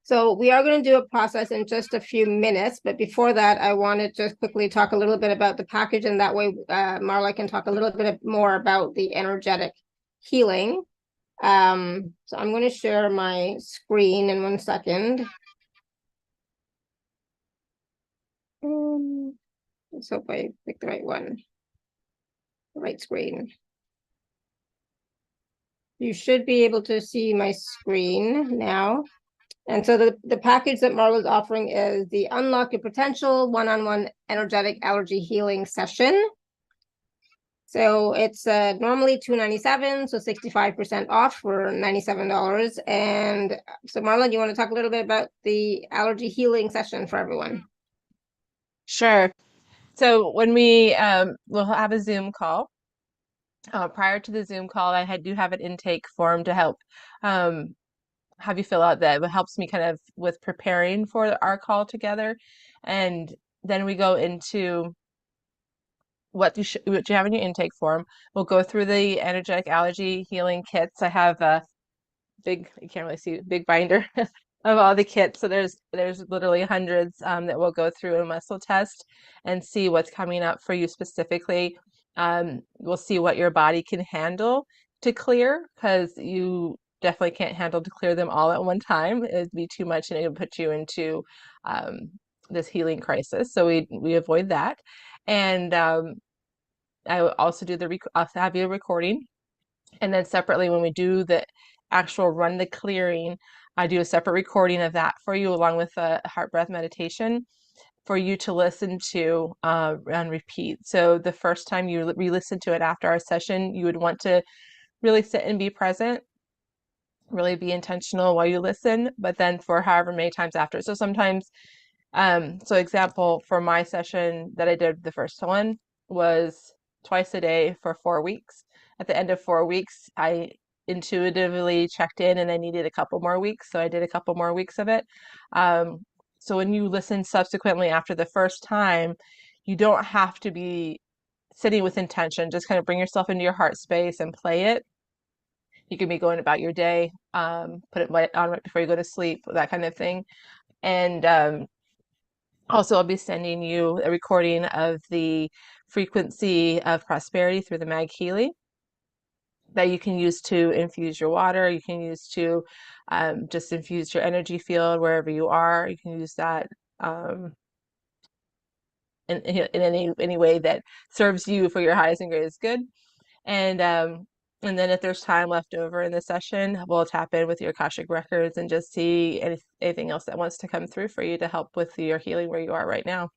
So we are going to do a process in just a few minutes, but before that, I want to just quickly talk a little bit about the package, and that way Marla can talk a little bit more about the energetic healing. So I'm going to share my screen in 1 second. Let's hope I pick the right one, the right screen. You should be able to see my screen now. And so the package that Marla is offering is the Unlock Your Potential one-on-one energetic allergy healing session. So it's normally $297, so 65% off for $97. And so Marla, do you want to talk a little bit about the allergy healing session for everyone? Sure. So when we will have a Zoom call, prior to the Zoom call, I do have an intake form to help have you fill out that. It helps me kind of with preparing for our call together. And then we go into what you have in your intake form. We'll go through the energetic allergy healing kits. I have a big, you can't really see, big binder of all the kits. So there's literally hundreds that we'll go through and muscle test and see what's coming up for you specifically. We'll see what your body can handle to clear, because you definitely can't handle to clear them all at one time. It'd be too much and it would put you into this healing crisis. So we avoid that. And I will also do I'll have you a recording. And then separately, when we do the actual run the clearing, I do a separate recording of that for you, along with a heart breath meditation for you to listen to and repeat. So the first time you re-listen to it after our session, you would want to really sit and be present, really be intentional while you listen, but then for however many times after. So sometimes, so example, for my session that I did, the first one was twice a day for 4 weeks. At the end of 4 weeks, I intuitively checked in and I needed a couple more weeks. So I did a couple more weeks of it. So when you listen subsequently after the first time, you don't have to be sitting with intention. Just kind of bring yourself into your heart space and play it. You can be going about your day, put it on right before you go to sleep, that kind of thing. And also, I'll be sending you a recording of the frequency of prosperity through the Mag Healy. that you can use to infuse your water. You can use to just infuse your energy field wherever you are. You can use that in any way that serves you for your highest and greatest good. And then if there's time left over in the session, we'll tap in with your Akashic Records and just see anything else that wants to come through for you to help with your healing where you are right now.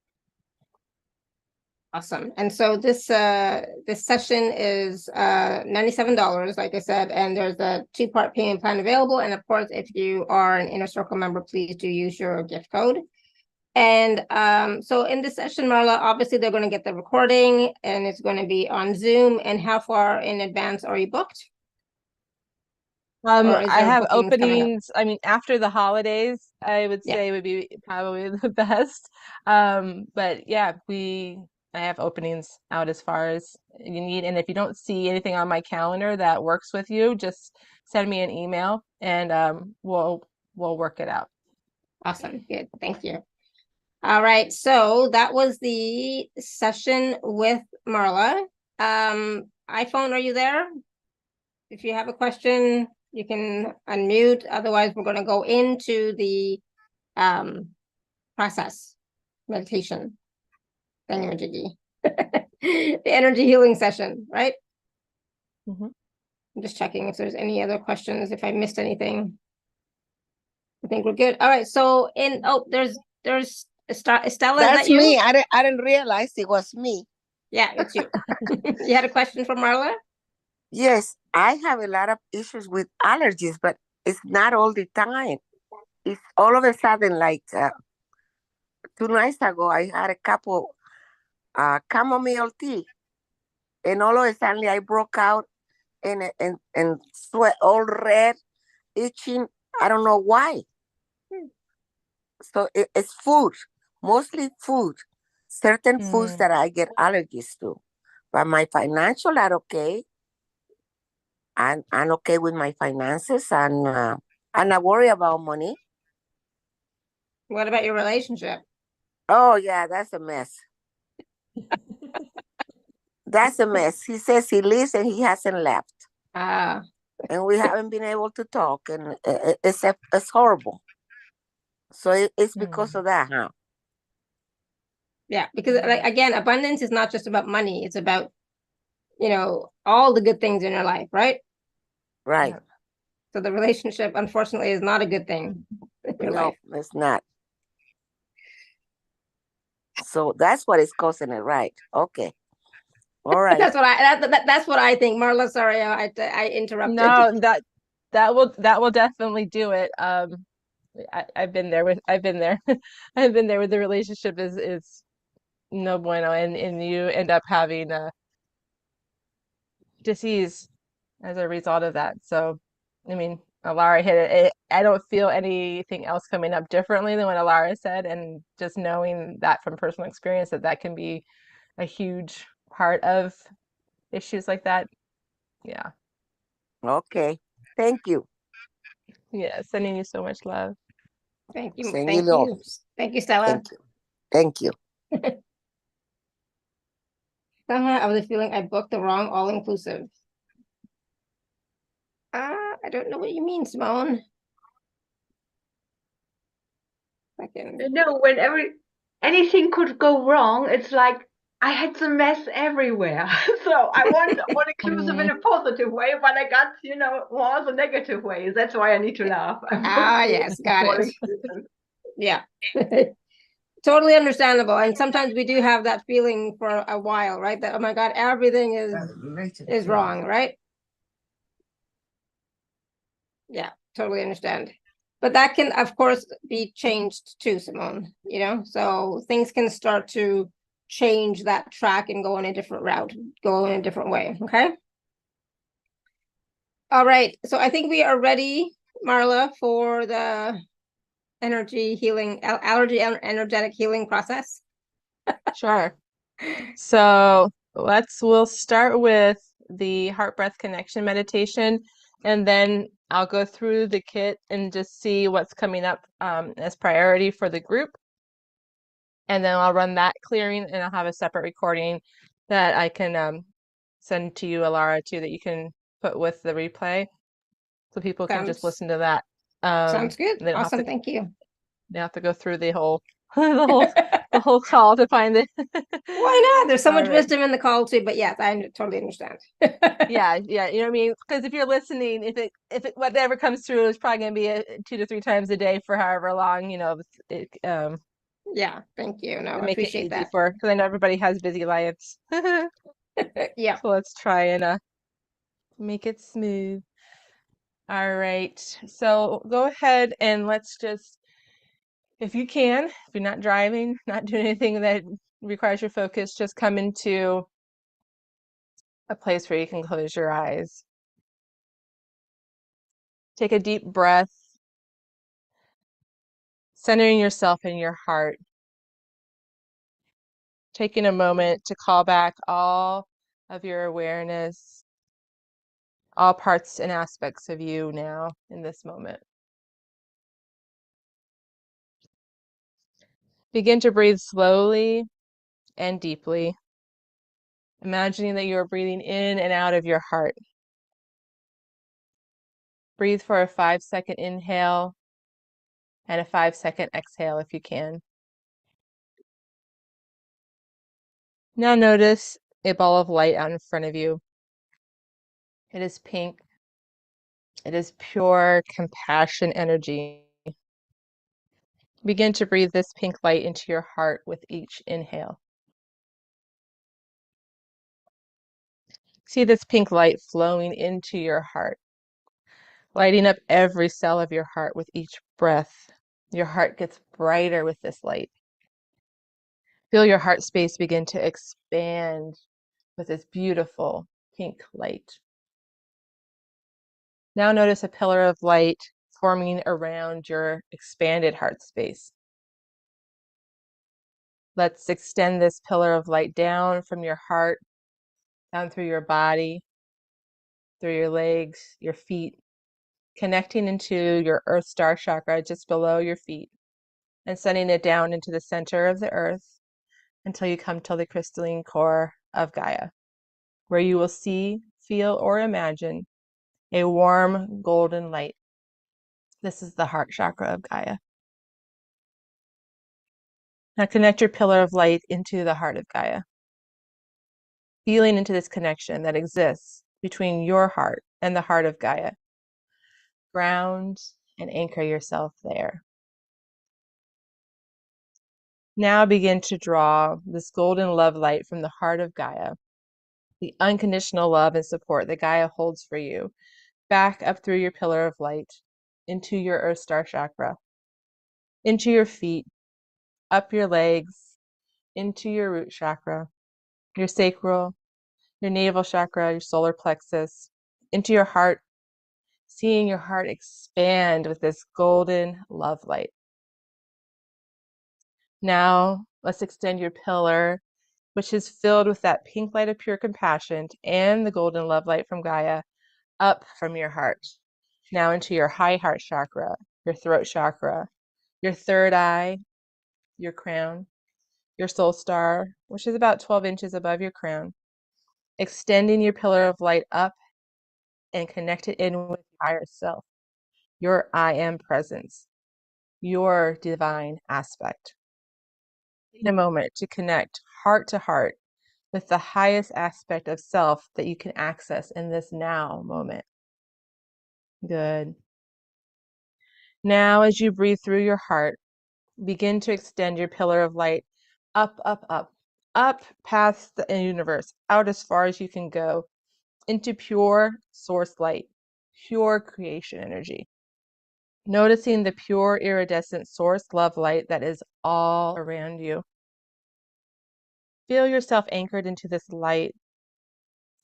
Awesome. And so this session is $97, like I said, and there's a 2-part payment plan available. And of course, if you are an Inner Circle member, please do use your gift code. And so in this session, Marla, obviously they're going to get the recording and it's going to be on Zoom. And how far in advance are you booked? Or is I there have bookings coming up? openings. I mean, after the holidays, I would Yeah. say would be probably the best. But yeah, I have openings out as far as you need. And if you don't see anything on my calendar that works with you, just send me an email and we'll work it out. Awesome. Good. Thank you. All right. So that was the session with Marla. iPhone, are you there? If you have a question, you can unmute. Otherwise, we're going to go into the process meditation. The energy healing session, right? Mm-hmm. I'm just checking if there's any other questions, if I missed anything. I think we're good. All right. So there's Estella. Is That's that you? me. I didn't realize it was me. Yeah, it's you. You had a question for Marla? Yes, I have a lot of issues with allergies, but it's not all the time. It's all of a sudden, like 2 nights ago, I had a couple chamomile tea, and all of a sudden I broke out and sweat, all red, itching. I don't know why. So it's food, mostly food, certain foods that I get allergies to. But my financial are okay. I'm okay with my finances, and I'm not worried about money. What about your relationship? Oh yeah, that's a mess. That's a mess. He says he leaves and he hasn't left. And we haven't been able to talk, and it's horrible. So it's because of that, huh? Yeah, because like again, abundance is not just about money. It's about, all the good things in your life, right? Right. So the relationship, unfortunately, is not a good thing in your life. No, it's not. So that's what is causing it, right? Okay. All right. That's what I think. Marla, sorry, I interrupted. No, that will definitely do it. I've been there. I've been there with the relationship is no bueno, and you end up having a disease as a result of that. So, I mean, Alara hit it. I don't feel anything else coming up differently than what Alara said, and just knowing that from personal experience that can be a huge part of issues like that. Yeah. Okay. Thank you. Yeah, sending you so much love. Thank you. Send Thank you love. you. Thank you, Stella. Thank you. Thank you. Somehow I was feeling I booked the wrong all-inclusive. I don't know what you mean, Simone. No, whenever anything could go wrong, it's like I had the mess everywhere. So I want all-inclusive in a positive way, but I got, more the negative ways. That's why I need to laugh. Yes, got it. Yeah. Totally understandable. And sometimes we do have that feeling for a while, right? That, oh my God, everything is wrong, right? Yeah, totally understand. But that can, of course, be changed too, Simone, so things can start to change that track and go in a different route, go in a different way, okay? All right, so I think we are ready, Marla, for the energy healing, allergy energetic healing process. Sure. So we'll start with the heart breath connection meditation, and then I'll go through the kit and just see what's coming up as priority for the group. And then I'll run that clearing, and I'll have a separate recording that I can send to you, Alara, too, that you can put with the replay, so people can just Sounds listen to that. sounds good. They don't have Awesome. to, Thank you. they have to go through the whole the whole call to find it. Why not? There's so All much right. wisdom in the call too, but yes, I totally understand. Yeah, you know what I mean? Because if you're listening, if it whatever comes through is probably gonna be 2 to 3 times a day for however long, you know, Yeah, thank you. No, to I make it appreciate easy that. because I know everybody has busy lives. So Yeah. let's try and make it smooth. All right. So go ahead and let's just, if you can, if you're not driving, not doing anything that requires your focus, just come into a place where you can close your eyes. Take a deep breath, centering yourself in your heart. Taking a moment to call back all of your awareness, all parts and aspects of you now in this moment. Begin to breathe slowly and deeply, imagining that you are breathing in and out of your heart. Breathe for a 5-second inhale and a 5-second exhale if you can. Now notice a ball of light out in front of you. It is pink. It is pure compassion energy. Begin to breathe this pink light into your heart with each inhale. See this pink light flowing into your heart, lighting up every cell of your heart with each breath. Your heart gets brighter with this light. Feel your heart space begin to expand with this beautiful pink light. Now notice a pillar of light forming around your expanded heart space. Let's extend this pillar of light down from your heart, down through your body, through your legs, your feet, connecting into your Earth Star chakra just below your feet, and sending it down into the center of the earth until you come to the crystalline core of Gaia, where you will see, feel, or imagine a warm golden light. This is the heart chakra of Gaia. Now connect your pillar of light into the heart of Gaia, feeling into this connection that exists between your heart and the heart of Gaia. Ground and anchor yourself there. Now begin to draw this golden love light from the heart of Gaia, the unconditional love and support that Gaia holds for you, back up through your pillar of light, into your Earth Star chakra, into your feet, up your legs, into your root chakra, your sacral, your navel chakra, your solar plexus, into your heart, seeing your heart expand with this golden love light. Now, let's extend your pillar, which is filled with that pink light of pure compassion and the golden love light from Gaia, up from your heart. Now into your high heart chakra, your throat chakra, your third eye, your crown, your soul star, which is about 12 inches above your crown. Extending your pillar of light up and connect it in with your higher self, your I am presence, your divine aspect. Take a moment to connect heart to heart with the highest aspect of self that you can access in this now moment. Good. Now, as you breathe through your heart, begin to extend your pillar of light up, up, up, up past the universe, out as far as you can go, into pure source light, pure creation energy. Noticing the pure iridescent source love light that is all around you. Feel yourself anchored into this light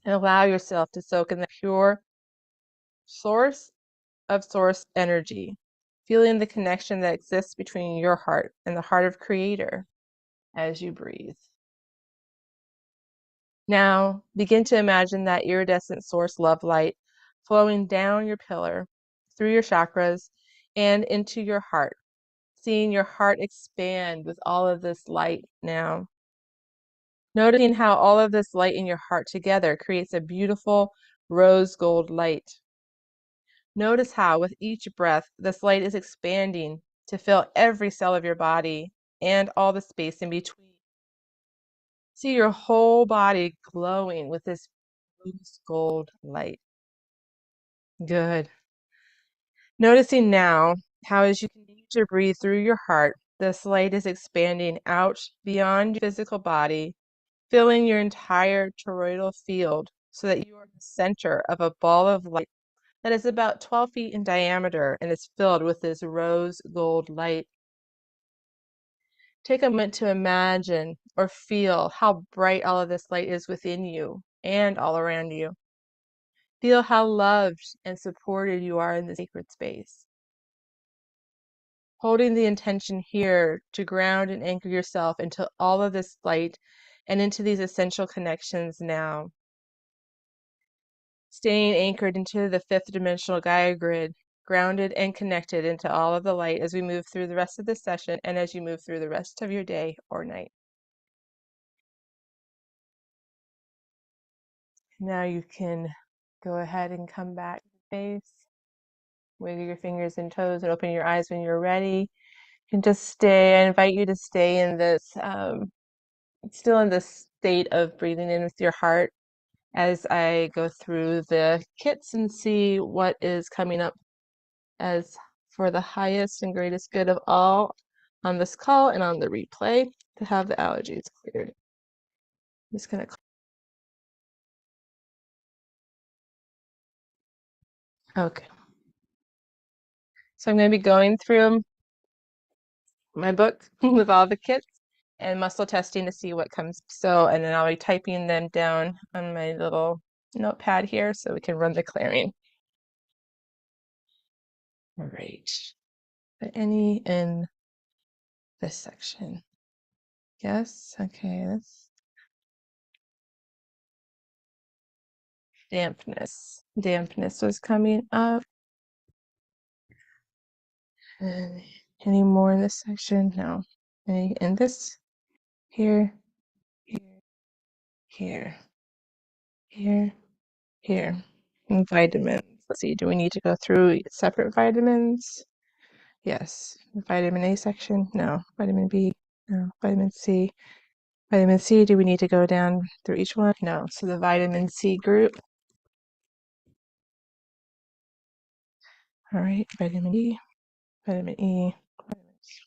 and allow yourself to soak in the pure source of source energy, feeling the connection that exists between your heart and the heart of Creator as you breathe. Now, begin to imagine that iridescent source love light flowing down your pillar, through your chakras, and into your heart, seeing your heart expand with all of this light now. Noticing how all of this light in your heart together creates a beautiful rose gold light. Notice how with each breath, this light is expanding to fill every cell of your body and all the space in between. See your whole body glowing with this rose gold light. Good. Noticing now how as you continue to breathe through your heart, this light is expanding out beyond your physical body, filling your entire toroidal field so that you are the center of a ball of light that is about 12 feet in diameter and is filled with this rose gold light. Take a moment to imagine or feel how bright all of this light is within you and all around you. Feel how loved and supported you are in this sacred space. Holding the intention here to ground and anchor yourself into all of this light and into these essential connections now. Staying anchored into the fifth dimensional Gaia grid, grounded and connected into all of the light as we move through the rest of this session and as you move through the rest of your day or night. Now you can go ahead and come back to face, wiggle your fingers and toes and open your eyes when you're ready. And just stay, I invite you to stay in this, still in this state of breathing in with your heart as I go through the kits and see what is coming up as for the highest and greatest good of all on this call and on the replay to have the allergies cleared. I'm just gonna. Okay. So I'm going to be going through my book with all the kits and muscle testing to see what comes. So, and then I'll be typing them down on my little notepad here so we can run the clearing. All right. Any in this section? Yes. Okay. That's dampness. Dampness was coming up. And any more in this section? No. Any in this? Here. Here. Here. Here. Here. And vitamins. Let's see. Do we need to go through separate vitamins? Yes. Vitamin A section? No. Vitamin B? No. Vitamin C? Vitamin C, do we need to go down through each one? No. So the vitamin C group. All right. Vitamin E. Vitamin E.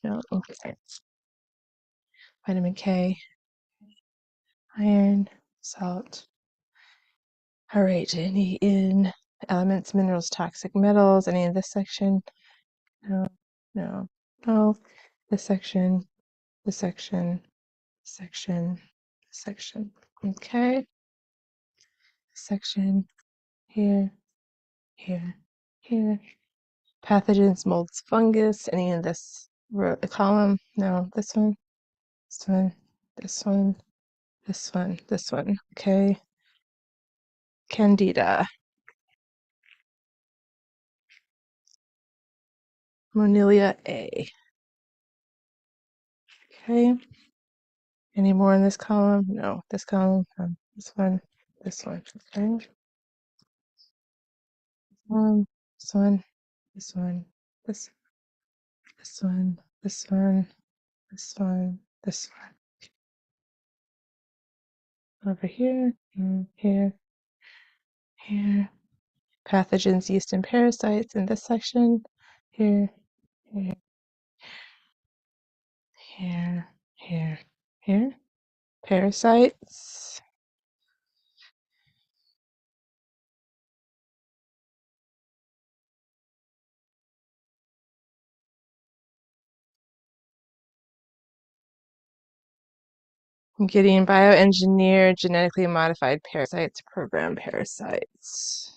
No. Okay. Vitamin K. Iron. Salt. All right. Any in elements, minerals, toxic metals? Any in this section? No. No. No. This section. This section. Section. Section. Okay. Section. Here. Here. Here. Pathogens, molds, fungus. Any in this column? No. This one. This one. This one. This one. This one. Okay. Candida. Monilia A. Okay. Any more in this column? No. This column. This one. This one. Okay. This one. This one. This. This one. This one. This one. This one. Over here. Here. Here. Pathogens, yeast, and parasites in this section. Here. Here. Here. Here. Here. Parasites. I'm getting bioengineered, genetically modified parasites, program parasites.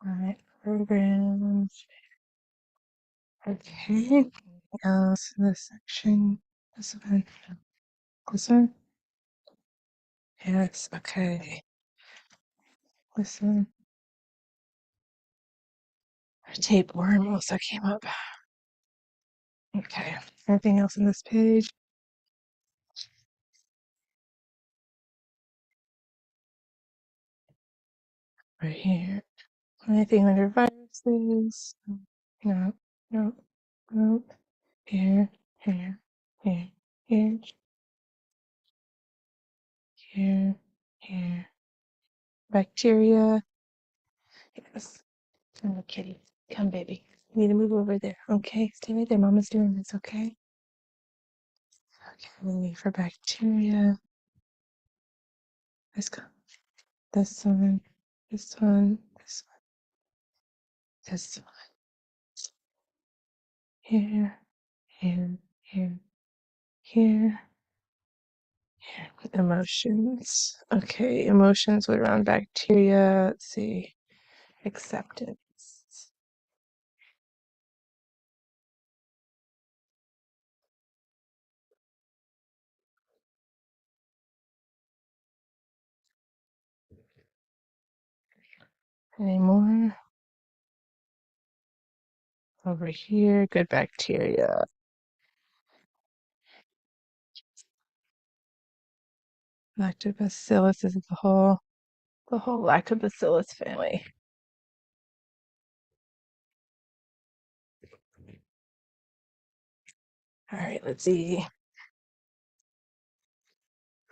All right, programs. Okay. Anything else in this section? This one. This one? Yes. Okay. This one. Tapeworm also came up. Okay. Anything else on this page? Right here. Anything under viruses? No. No. No. Here. Here. Here. Here. Here. Here. Bacteria. Yes. Oh, kitty. Come, baby. You need to move over there. Okay. Stay right there. Mama's doing this. Okay. Okay. For bacteria. Let's go. This one. This one. This one. This one. Here. Here. Here. Here. Here. Emotions. Okay. Emotions with around bacteria. Let's see. Acceptance. Any more? Over here, good bacteria. Lactobacillus is the whole lactobacillus family. All right, let's see.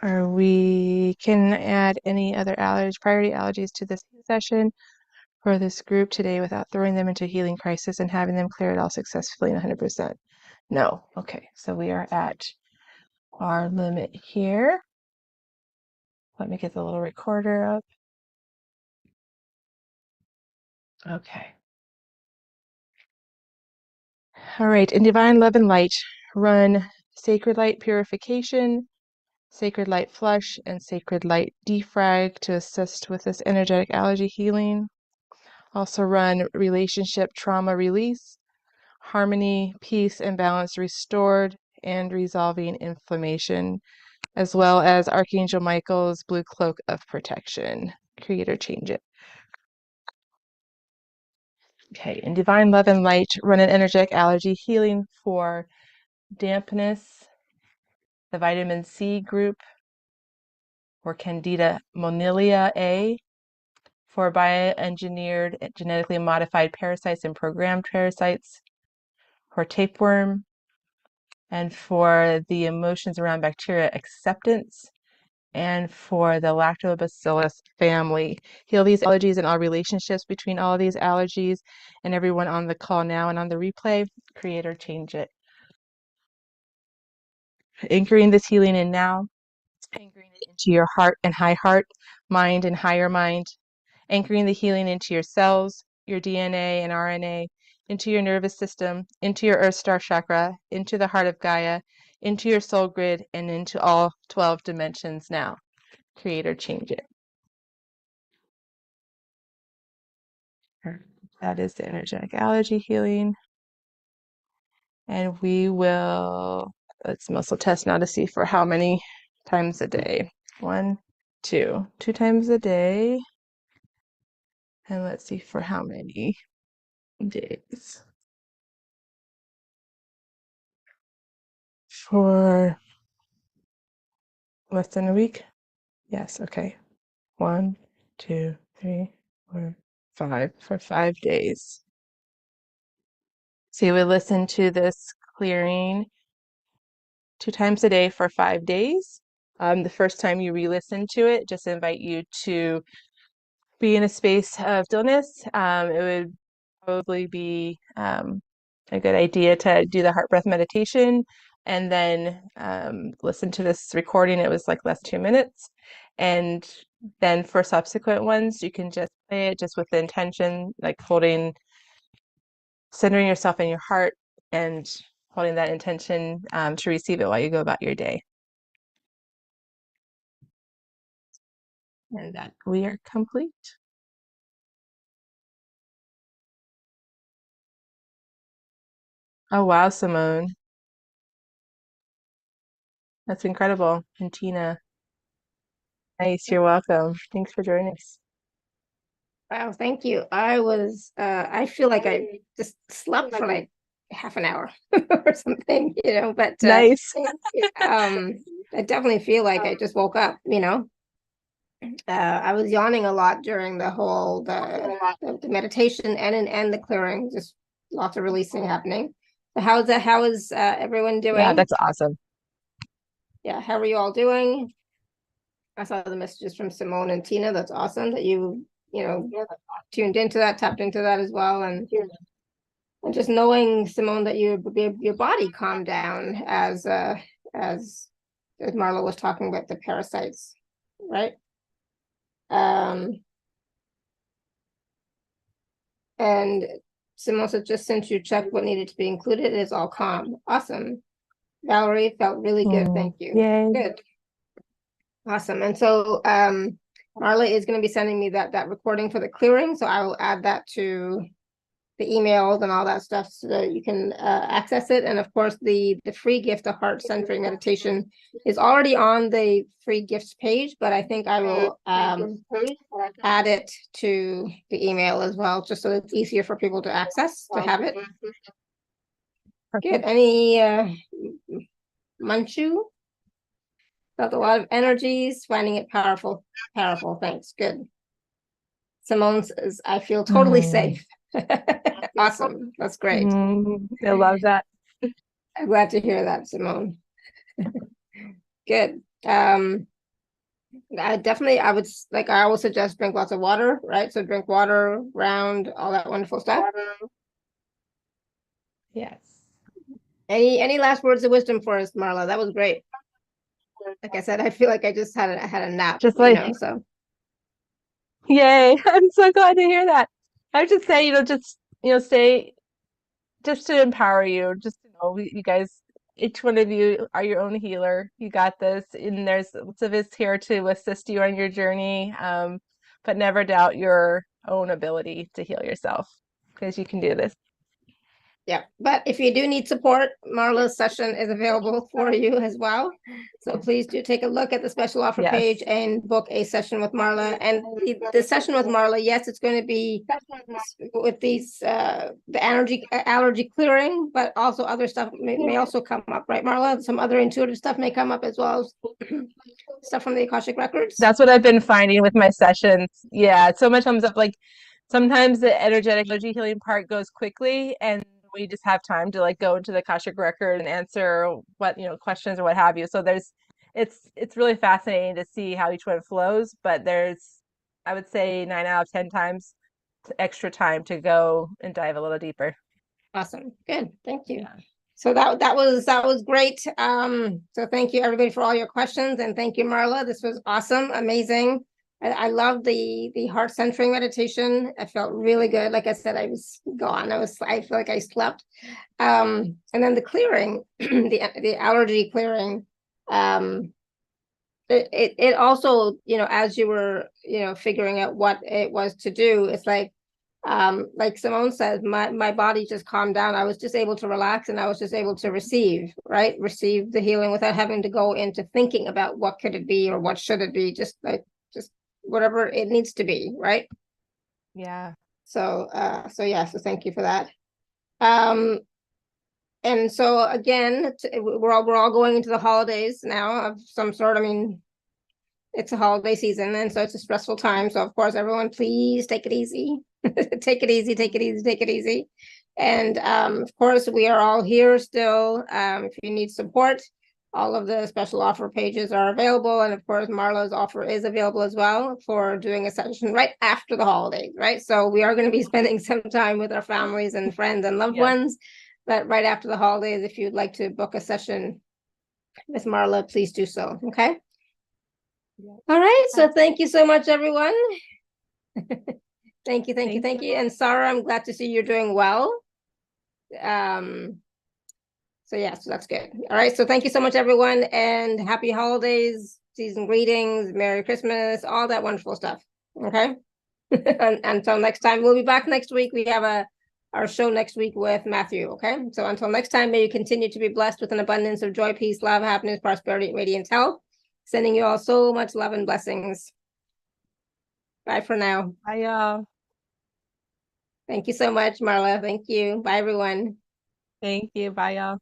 Can add any other priority allergies to this session for this group today without throwing them into a healing crisis and having them clear it all successfully and 100%? No. Okay, so we are at our limit here. Let me get the little recorder up. Okay. All right, in divine love and light, run sacred light purification, sacred light flush, and sacred light defrag to assist with this energetic allergy healing. Also run relationship trauma release, harmony, peace, and balance restored, and resolving inflammation, as well as Archangel Michael's blue cloak of protection. Create or change it. Okay, in divine love and light, run an energetic allergy healing for dampness, the vitamin C group, or Candida monilia A, for bioengineered, genetically modified parasites and programmed parasites, for tapeworm, and for the emotions around bacteria acceptance, and for the lactobacillus family. Heal these allergies and all relationships between all of these allergies and everyone on the call now and on the replay. Create or change it. Anchoring this healing in now, anchoring it into your heart and high heart, mind and higher mind, anchoring the healing into your cells, your DNA and RNA, into your nervous system, into your Earth Star chakra, into the heart of Gaia, into your soul grid, and into all 12 dimensions now. Create or change it. That is the energetic allergy healing. And we will, let's muscle test now to see for how many times a day. 1, 2. 2 times a day. And let's see for how many days. For less than a week? Yes, okay. 1, 2, 3, 4, 5. For 5 days. So you would listen to this clearing 2 times a day for 5 days. The first time you re-listen to it, just invite you to be in a space of stillness. It would probably be a good idea to do the heart breath meditation and then listen to this recording. It was like less 2 minutes. And then for subsequent ones, you can just play it just with the intention, like centering yourself in your heart and holding that intention to receive it while you go about your day. And that we are complete. Oh, wow, Simone. That's incredible. And Tina. Nice. You're welcome. Thanks for joining us. Wow, thank you. I feel like I just slept for like half an hour or something, but Nice. I definitely feel like I just woke up, I was yawning a lot during the meditation and the clearing, just lots of releasing happening. So how is everyone doing? Yeah, that's awesome. Yeah, how are you all doing? I saw the messages from Simone and Tina. That's awesome that you tuned into that, tapped into that as well. And just knowing, Simone, that your body calmed down as Marla was talking about the parasites, right? And Simone said, just since you checked what needed to be included, it is all calm. Awesome. Valerie, felt really good. Thank you. Yay. Good. Awesome. And so Marla is going to be sending me that recording for the clearing. So I will add that to the emails and all that stuff so that you can access it. And of course, the free gift, the heart centering meditation, is already on the free gifts page, but I think I will add it to the email as well, just so it's easier for people to access, to have it. Good. Any Manchu? Felt a lot of energies, finding it powerful. Thanks. Good. Simone says, I feel totally safe. Awesome. That's great. I love that. I'm glad to hear that, Simone. Good. I always suggest drink lots of water, right? So drink water, ground, all that wonderful stuff. Yes. Any last words of wisdom for us, Marla? That was great. Like I said, I feel like I just had a nap, Just like, so. Yay. I'm so glad to hear that. I would just say, stay, just to empower you, just to know you guys, each one of you are your own healer. You got this, and there's lots of us here to assist you on your journey. But never doubt your own ability to heal yourself, because you can do this. Yeah, but if you do need support, Marla's session is available for you as well. So please do take a look at the special offer page and book a session with Marla. And the session with Marla, yes, it's going to be with these the allergy clearing, but also other stuff may also come up, right, Marla? Some other intuitive stuff may come up as well as stuff from the Akashic Records. That's what I've been finding with my sessions. Yeah, so much comes up. Like sometimes the energetic allergy healing part goes quickly, and we just have time to go into the Akashic record and answer what questions or what have you. So it's really fascinating to see how each one flows, but there's, I would say, 9 out of 10 times extra time to go and dive a little deeper. Awesome. Good. Thank you. Yeah. So that was great. So thank you everybody for all your questions, and thank you, Marla. This was awesome, amazing. I love the heart centering meditation. I felt really good. Like I said, I was gone. I feel like I slept. And then the clearing, the allergy clearing. It also, as you were, figuring out what it was to do, it's like Simone says, my body just calmed down. I was just able to relax, and I was just able to receive the healing without having to go into thinking about what could it be or what should it be, just whatever it needs to be, right? Yeah. So thank you for that. And so again, we're all going into the holidays now of some sort. I mean, it's a holiday season, and so it's a stressful time. So of course, everyone, please take it easy. Take it easy. And of course, we are all here still. If you need support, all of the special offer pages are available. And of course, Marla's offer is available as well for doing a session right after the holidays, right? So we are going to be spending some time with our families and friends and loved ones. But right after the holidays, if you'd like to book a session with Marla, please do so. Okay. All right. So thank you so much, everyone. Thank you. And Sarah, I'm glad to see you're doing well. So that's good. All right. So thank you so much, everyone, and happy holidays, season greetings, Merry Christmas, all that wonderful stuff. Okay. Until next time, we'll be back next week. We have our show next week with Matthew. Okay. So until next time, may you continue to be blessed with an abundance of joy, peace, love, happiness, prosperity, and radiant health. Sending you all so much love and blessings. Bye for now. Bye, y'all. Thank you so much, Marla. Thank you. Bye, everyone. Thank you. Bye, y'all.